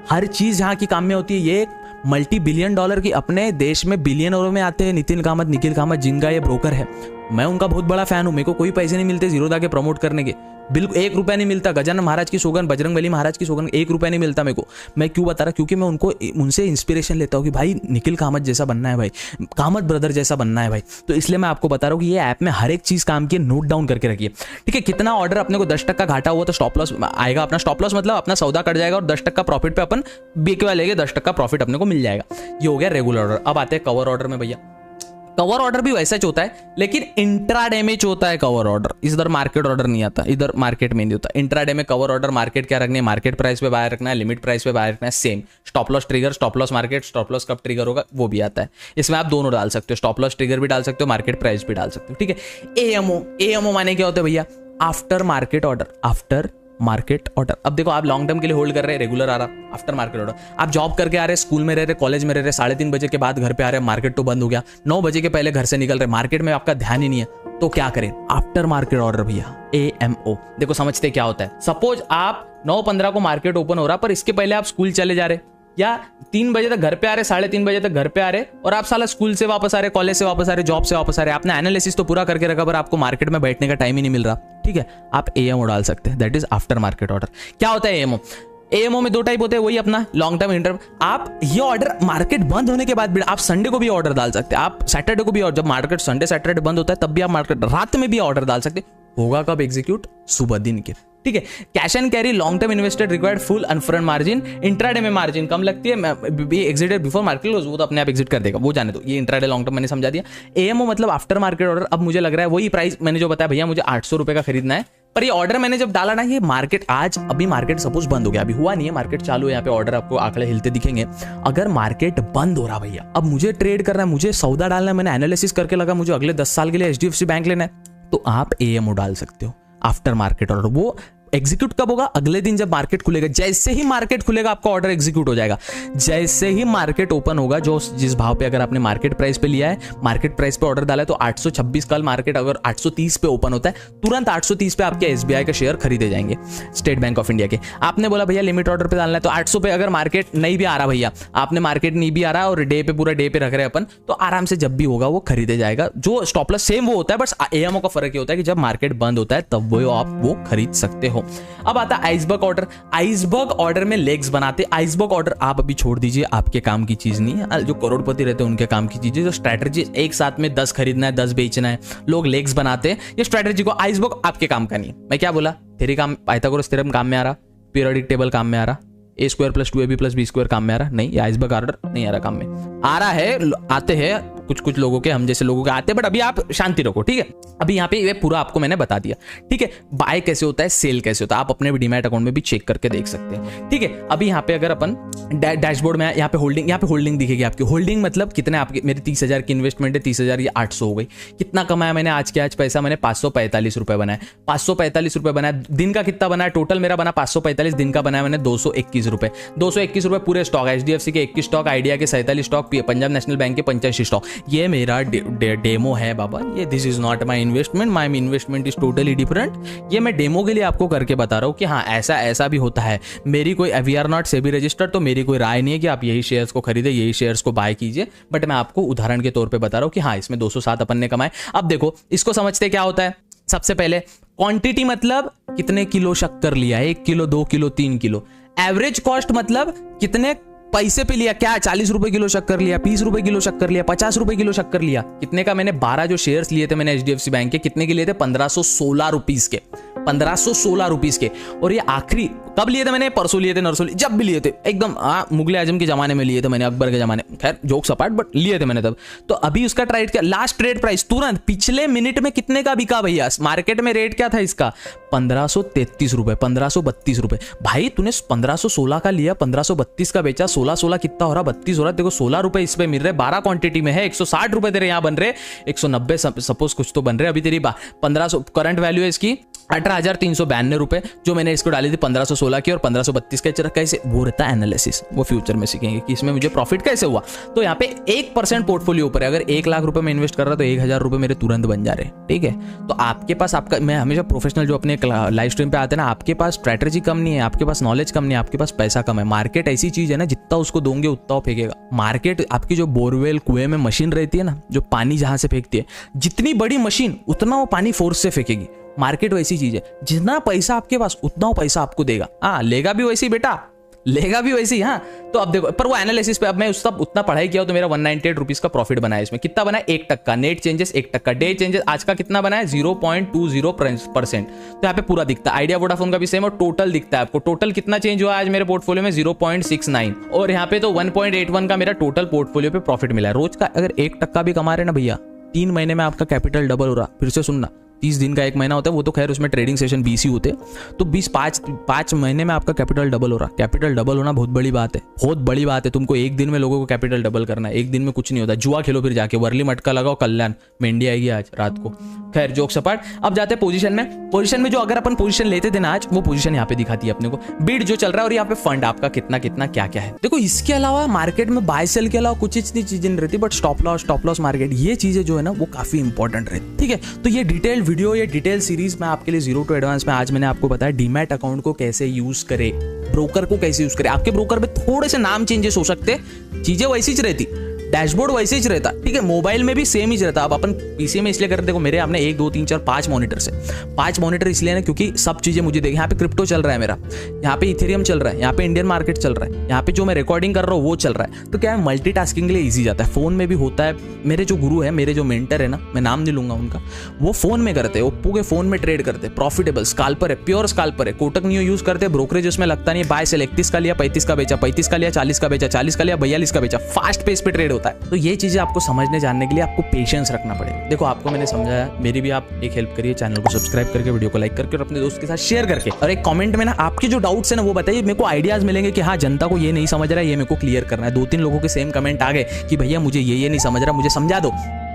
हर चीज यहाँ की काम में होती है। ये $multi-billion की, अपने देश में बिलियनरों में आते हैं निखिल कामत जिनका ये ब्रोकर है। मैं उनका बहुत बड़ा फैन हूं, मेरे को कोई पैसे नहीं मिलते जीरोधा के प्रमोट करने के, बिल्कुल 1 रुपया नहीं मिलता। गजानन महाराज की सौगंध, बजरंगबली महाराज की सौगंध, 1 रुपया नहीं मिलता मेरे को। मैं क्यों बता रहा, क्योंकि मैं उनसे इंस्पिरेशन लेता हूँ कि भाई निखिल कामत जैसा बनना है भाई, कामत ब्रदर जैसा बनना है भाई। तो इसलिए मैं आपको बता रहा हूँ कि ये ऐप में हर एक चीज काम की, नोट डाउन करके रखिए। ठीक है, कितना ऑर्डर अपने को 10% घाटा हुआ तो स्टॉप लॉस आएगा, अपना स्टॉप लॉस मतलब अपना सौदा कट जाएगा और 10% प्रॉफिट पे अपन बेचवा लेंगे, 10% प्रॉफिट अपने को मिल जाएगा। ये हो गया रेगुलर ऑर्डर। अब आते हैं कवर ऑर्डर में भैया। कवर ऑर्डर भी वैसा होता है, लेकिन इंट्राडे में होता है कवर ऑर्डर, इधर मार्केट ऑर्डर नहीं आता, इधर मार्केट में नहीं होता। इंट्राडे में कवर ऑर्डर मार्केट क्या रखनी है, मार्केट प्राइस पे बाय रखना है, लिमिट प्राइस पे बाय रखना है, same. Stop loss trigger, stop loss market, stop loss कब ट्रिगर होगा वो भी आता है। इसमें आप दोनों डाल सकते हो, स्टॉप लॉस ट्रिगर भी डाल सकते हो, मार्केट प्राइस भी डाल सकते हो। ठीक है, एएमओ माने क्या होता है भैया, after market order, after market order. अब देखो आप लॉन्ग टर्म के लिए होल्ड कर रहे हैं, रेगुलर आ रहा, आफ्टर मार्केट ऑर्डर। आप जॉब करके आ रहे, स्कूल में रह रहे, कॉलेज में रह रहे, 3:30 बजे के बाद घर पे आ रहे, मार्केट तो बंद हो गया, 9 बजे के पहले घर से निकल रहे, मार्केट में आपका ध्यान ही नहीं है, तो क्या करें, आफ्टर मार्केट ऑर्डर भैया, एएमओ। देखो समझते क्या होता है, सपोज आप 9:15 को मार्केट ओपन हो रहा, पर इसके पहले आप स्कूल चले जा रहे या 3 बजे तक घर पे आ रहे, 3:30 बजे तक घर पे आ रहे, और आप साला स्कूल से वापस आ रहे, कॉलेज से वापस आ रहे, जॉब से वापस आ रहे, आपने एनालिसिस तो पूरा करके रखा पर आपको मार्केट में बैठने का टाइम ही नहीं मिल रहा। ठीक है, आप एएमओ डाल सकते हैं, that is after market order. क्या होता है एएमओ? एएमओ में 2 टाइप होते हैं, वही अपना लॉन्ग टर्म इंटरम। आप ये ऑर्डर मार्केट बंद होने के बाद भी, आप संडे को भी ऑर्डर डाल सकते हैं, आप सैटरडे को भी, और जब मार्केट संडे सैटरडे बंद होता है तब भी आप मार्केट रात में भी ऑर्डर डाल सकते हैं। होगा कब एग्जीक्यूट? सुबह दिन के। ठीक है, cash and carry long term invested required full upfront margin. Intraday में मार्जिन कम लगती है, एग्जिटेड बिफोर मार्केट क्लोज, वो तो अपने आप एग्जिट कर देगा, वो जाने दो। ये इंट्राडे लॉन्ग टर्म मैंने समझा दिया। एएमओ मतलब आफ्टर मार्केट ऑर्डर। अब मुझे लग रहा है वही प्राइस मैंने जो बताया भैया, मुझे 800 रुपए का खरीदना है, पर ये ऑर्डर मैंने जब डाला ना, ये मार्केट आज अभी मार्केट सपोज बंद हो गया, अभी हुआ नहीं है, मार्केट चालू है, यहाँ पे ऑर्डर आपको आंकड़े हिलते दिखेंगे। अगर मार्केट बंद हो रहा भैया, अब मुझे ट्रेड करना है, मुझे सौदा डालना है, मैंने एनालिसिस करके लगा मुझे अगले 10 साल के लिए HDFC बैंक लेना है, तो आप AMO डाल सकते हो आफ्टर मार्केट ऑर्डर। वो एग्जीक्यूट कब होगा? अगले दिन जब मार्केट खुलेगा। जैसे ही मार्केट खुलेगा आपका ऑर्डर एग्जीक्यूट हो जाएगा। जैसे ही मार्केट ओपन होगा, जो जिस भाव पे अगर आपने मार्केट प्राइस पे लिया है, मार्केट प्राइस पे ऑर्डर डाला है, तो 826 कल मार्केट अगर 830 पे ओपन होता है, तुरंत 830 पे आपके SBI के शेयर खरीदे जाएंगे, स्टेट बैंक ऑफ इंडिया के। आपने बोला भैया लिमिट ऑर्डर पे डालना है, तो 800 पे अगर मार्केट नहीं भी आ रहा भैया, आपने मार्केट नहीं भी आ रहा और डे पे पूरा डे पे रख रहे अपन, तो आराम से जब भी होगा वो खरीदे जाएगा। जो स्टॉप लॉस सेम वो होता है, बस AMO का फर्क ये होता है कि जब मार्केट बंद होता है तब वो आप वो खरीद सकते हो। अब आता है आइसबर्ग ऑर्डर। आइसबर्ग ऑर्डर में लेग्स बनाते। आइसबर्ग ऑर्डर आप अभी छोड़ दीजिए, आपके काम की चीज नहीं है। जो करोड़पति रहते हैं उनके काम की चीज है। जो स्ट्रैटेजी एक साथ में 10 खरीदना है, 10 बेचना है, लोग लेग्स बनाते हैं ये स्ट्रैटेजी को। आइसबर्ग आपके काम का नहीं है। मैं क्या बोला, तेरे काम पाइथागोरस थ्योरम काम में आ रहा, पीरियोडिक टेबल काम में आ रहा, A² + 2AB + B² काम में आ रहा, नहीं ये आइसबर्ग ऑर्डर नहीं आ रहा काम में। आ रहा है, आते हैं कुछ लोगों के, हम जैसे लोगों के आते हैं, बट अभी आप शांति रखो, ठीक है। अभी यहाँ पे ये पूरा आपको मैंने बता दिया, ठीक है। बाय कैसे होता है, सेल कैसे होता है, आप अपने डीमैट अकाउंट में भी चेक करके देख सकते हैं, ठीक है। अभी यहाँ पे अगर अपन डैशबोर्ड में यहाँ पे होल्डिंग दिखेगी आपकी। होल्डिंग मतलब कितने आपके, मेरे 30,000 की इन्वेस्टमेंट है, 30,000 ये 800 हो गई। कितना कमाया मैंने आज के आज पैसा, मैंने 545 रुपए बनाया। 545 रुपए बनाया। दिन का कितना बनाया, टोटल मेरा बना 545, दिन का बनाया मैंने 221 रुपए। 221 रुपए पूरे स्टॉक, HDFC के 21 स्टॉक, आइडिया के 47 स्टॉक, पंजाब नेशनल बैंक के 85 स्टॉक। ये मेरा डेमो है बाबा, ये this is not my investment, my investment is totally different. ये मैं डेमो के लिए आपको करके बता रहा हूँ कि हाँ ऐसा भी होता है। मेरी कोई we are not SEBI registered, तो मेरी कोई राय नहीं है कि आप यही शेयर्स को खरीदे, यही शेयर्स को बाय कीजिए, बट मैं आपको उदाहरण के तौर पे बता रहा हूँ कि हाँ इसमें 207 अपन ने कमाए। अब देखो इसको समझते क्या होता है। सबसे पहले क्वांटिटी मतलब कितने किलो शक्कर लिया, 1 kilo, 2 kilo, 3 kilo. Average cost मतलब कितने पैसे पे लिया, क्या 40 रुपए किलो शक्कर लिया, 20 रुपए किलो शक्कर लिया, 50 रुपए किलो शक्कर लिया। कितने का मैंने 12 जो शेयर्स लिए थे मैंने HDFC बैंक के, कितने के लिए थे, 1516 रुपीज के, 1516 रुपीज के। और ये आखिरी कब लिए थे मैंने, परसों लिए थे, नरसों लिए, जब भी लिए थे एकदम मुगल आजम के जमाने में लिए थे मैंने, अकबर के जमाने, खैर जोक्स अपार्ट, बट लिए थे मैंने तब। तो अभी उसका ट्रेड क्या, लास्ट ट्रेड प्राइस तुरंत पिछले मिनट में कितने का बिका भैया, मार्केट में रेट क्या था इसका, 1533 रुपए, 1532 रुपए। भाई तूने 1516 का लिया, 1532 का बेचा, 16 कितना हो रहा, 32 हो रहा। देखो 16 रुपए इस पे मिल रहे, 12 क्वांटिटी में है, 160 रुपए तेरे यहाँ बन रहे, 190 सपोज कुछ तो बन रहे। अभी तेरी 1500 करंट वैल्यू है इसकी 18,392 रुपए, जो मैंने इसको डाली थी 1516 की और 1532 का चरक। कैसे वो रहता है एनालिसिस, वो फ्यूचर में सीखेंगे कि इसमें मुझे प्रॉफिट कैसे हुआ। तो यहाँ पे 1% पोर्टफोलियो ऊपर है, अगर 1 लाख रुपए में इन्वेस्ट कर रहा तो 1,000 रुपए मेरे तुरंत बन जा रहे, ठीक है। तो आपके पास आपका, मैं हमेशा प्रोफेशनल जो अपने लाइव स्ट्रीम पे आते हैं ना, आपके पास स्ट्रेटेजी कम नहीं है, आपके पास नॉलेज कम नहीं है, आपके पास पैसा कम है। मार्केट ऐसी चीज है ना, जितना उसको दोगे उतना फेंकेगा। मार्केट आपकी जो बोरवेल कुएं में मशीन रहती है ना, जो पानी जहां से फेंकती है, जितनी बड़ी मशीन उतना वो पानी फोर्स से फेंकेगी। मार्केट वैसी चीज है, जितना पैसा आपके पास उतना वो पैसा आपको देगा। हाँ लेगा भी वैसे ही बेटा, लेगा भी वैसे ही। हाँ तो अब देखो, पर वो एनालिसिस पे अब मैं उसका उतना पढ़ाई किया तो मेरा 198 रुपीज का प्रॉफिट बना है। इसमें कितना बना है, 1%। नेट चेंजेस 1%, डे चेंजेस आज का कितना बना है, 0.20%। तो यहाँ पे पूरा दिखता है। आइडिया वोडाफोन का भी सेम, और टोटल दिखता है आपको। टोटल कितना चेंज हुआ आज मेरे पोर्टफोलियो में, 0.69। और यहाँ पे तो 1.81 का मेरा टोटल पोर्टफोलियो पे प्रॉफिट मिला है। रोज का अगर 1% भी कमा रहे ना भैया, 3 महीने में आपका कैपिटल डबल हो रहा। फिर से सुनना, 30 दिन का 1 महीना होता है, वो तो खैर उसमें ट्रेडिंग सेशन 20 ही होते हैं, तो 5 महीने में आपका कैपिटल डबल हो रहा। कैपिटल डबल होना बहुत बड़ी बात है, बहुत बड़ी बात है। तुमको एक दिन में लोगों को कैपिटल डबल करना है, एक दिन में कुछ नहीं होता। जुआ खेलो फिर जाके, वर्ली मटका लगाओ, कल्याण में इंडिया आएगी आज रात को। खैर जोक्स अपार्ट, अब जाते हैं पोजीशन में। पोजीशन में जो अगर अपन पोजीशन लेते थे ना आज, वो पोजीशन यहाँ पे दिखाती है अपने को, बिड जो चल रहा है, और यहाँ पे फंड आपका कितना कितना क्या क्या है। देखो इसके अलावा मार्केट में बाय सेल के अलावा कुछ इतनी चीजें नहीं रहती, बट स्टॉप लॉस मार्केट, ये चीजें जो है ना वो काफी इंपॉर्टेंट रहती, ठीक है। तो ये डिटेल्ड वीडियो, ये डिटेल सीरीज में आपके लिए जीरो टू एडवांस में आज मैंने आपको बताया डीमैट अकाउंट को कैसे यूज करे, ब्रोकर को कैसे यूज करे। आपके ब्रोकर में थोड़े से नाम चेंजेस हो सकते, चीजें वैसी ही रहती, डैशबोर्ड वैसे ही रहता, ठीक है। मोबाइल में भी सेम ही रहता। अब अपन पीसी में इसलिए करते, देखो मेरे आपने 1 2 3 4 5 मॉनिटर से 5 मॉनिटर इसलिए ना क्योंकि सब चीजें मुझे देखें। यहाँ पे क्रिप्टो चल रहा है मेरा, यहाँ पे इथेरियम चल रहा है, यहाँ पे इंडियन मार्केट चल रहा है, यहाँ पे जो मैं रिकॉर्डिंग कर रहा हूँ वो चल रहा है। तो क्या है, मल्टीटास्किंग के लिए ईजी जाता है। फोन में भी होता है। मेरे जो गुरु है, मेरे जो मेंटर है ना, मैं नाम नहीं लूंगा उनका, वो फोन में करते हैं, ओप्पो के फोन में ट्रेड करते हैं, प्रॉफिटेबल स्काल्पर है, प्योर स्काल्पर है, कोटक नियो यूज करते हैं, ब्रोकरेज उसमें लगता नहीं है। बाय सेल 31 का लिया, 35 का बेचा, 35 का लिया, 40 का बेचा, 40 का लिया, 42 का बेचा, फास्ट पेस पे ट्रेड होता है। होता है। तो ये चीजें आपको समझने जानने के लिए आपको पेशेंस रखना पड़ेगा। देखो आपको मैंने समझाया, मेरी भी आप एक हेल्प करिए, चैनल को सब्सक्राइब करके, वीडियो को लाइक करके और अपने दोस्त के साथ शेयर करके, और एक कमेंट में ना आपके जो डाउट्स है ना वो बताइए। मेरे को आइडियाज मिलेंगे कि हाँ जनता को ये नहीं समझ रहा है, ये मेरे को क्लियर करना है। 2-3 लोगों के सेम कमेंट आ गए कि भैया मुझे ये नहीं समझ रहा, मुझे समझा दो,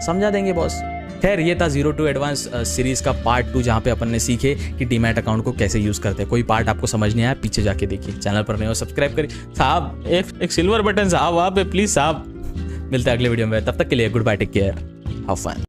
समझा देंगे बॉस। खैर ये था जीरो टू एडवांस सीरीज का पार्ट 2, जहाँ पे अपन ने सीखे कि डीमैट अकाउंट को कैसे यूज करते हैं। कोई पार्ट आपको समझ नहीं आया, पीछे जाके देखिए। चैनल पर नए हो सब्सक्राइब करिए साहब, एक सिल्वर बटन साहब वहाँ पे प्लीज साहब। मिलते हैं अगले वीडियो में, तब तक के लिए goodbye, take care, have fun.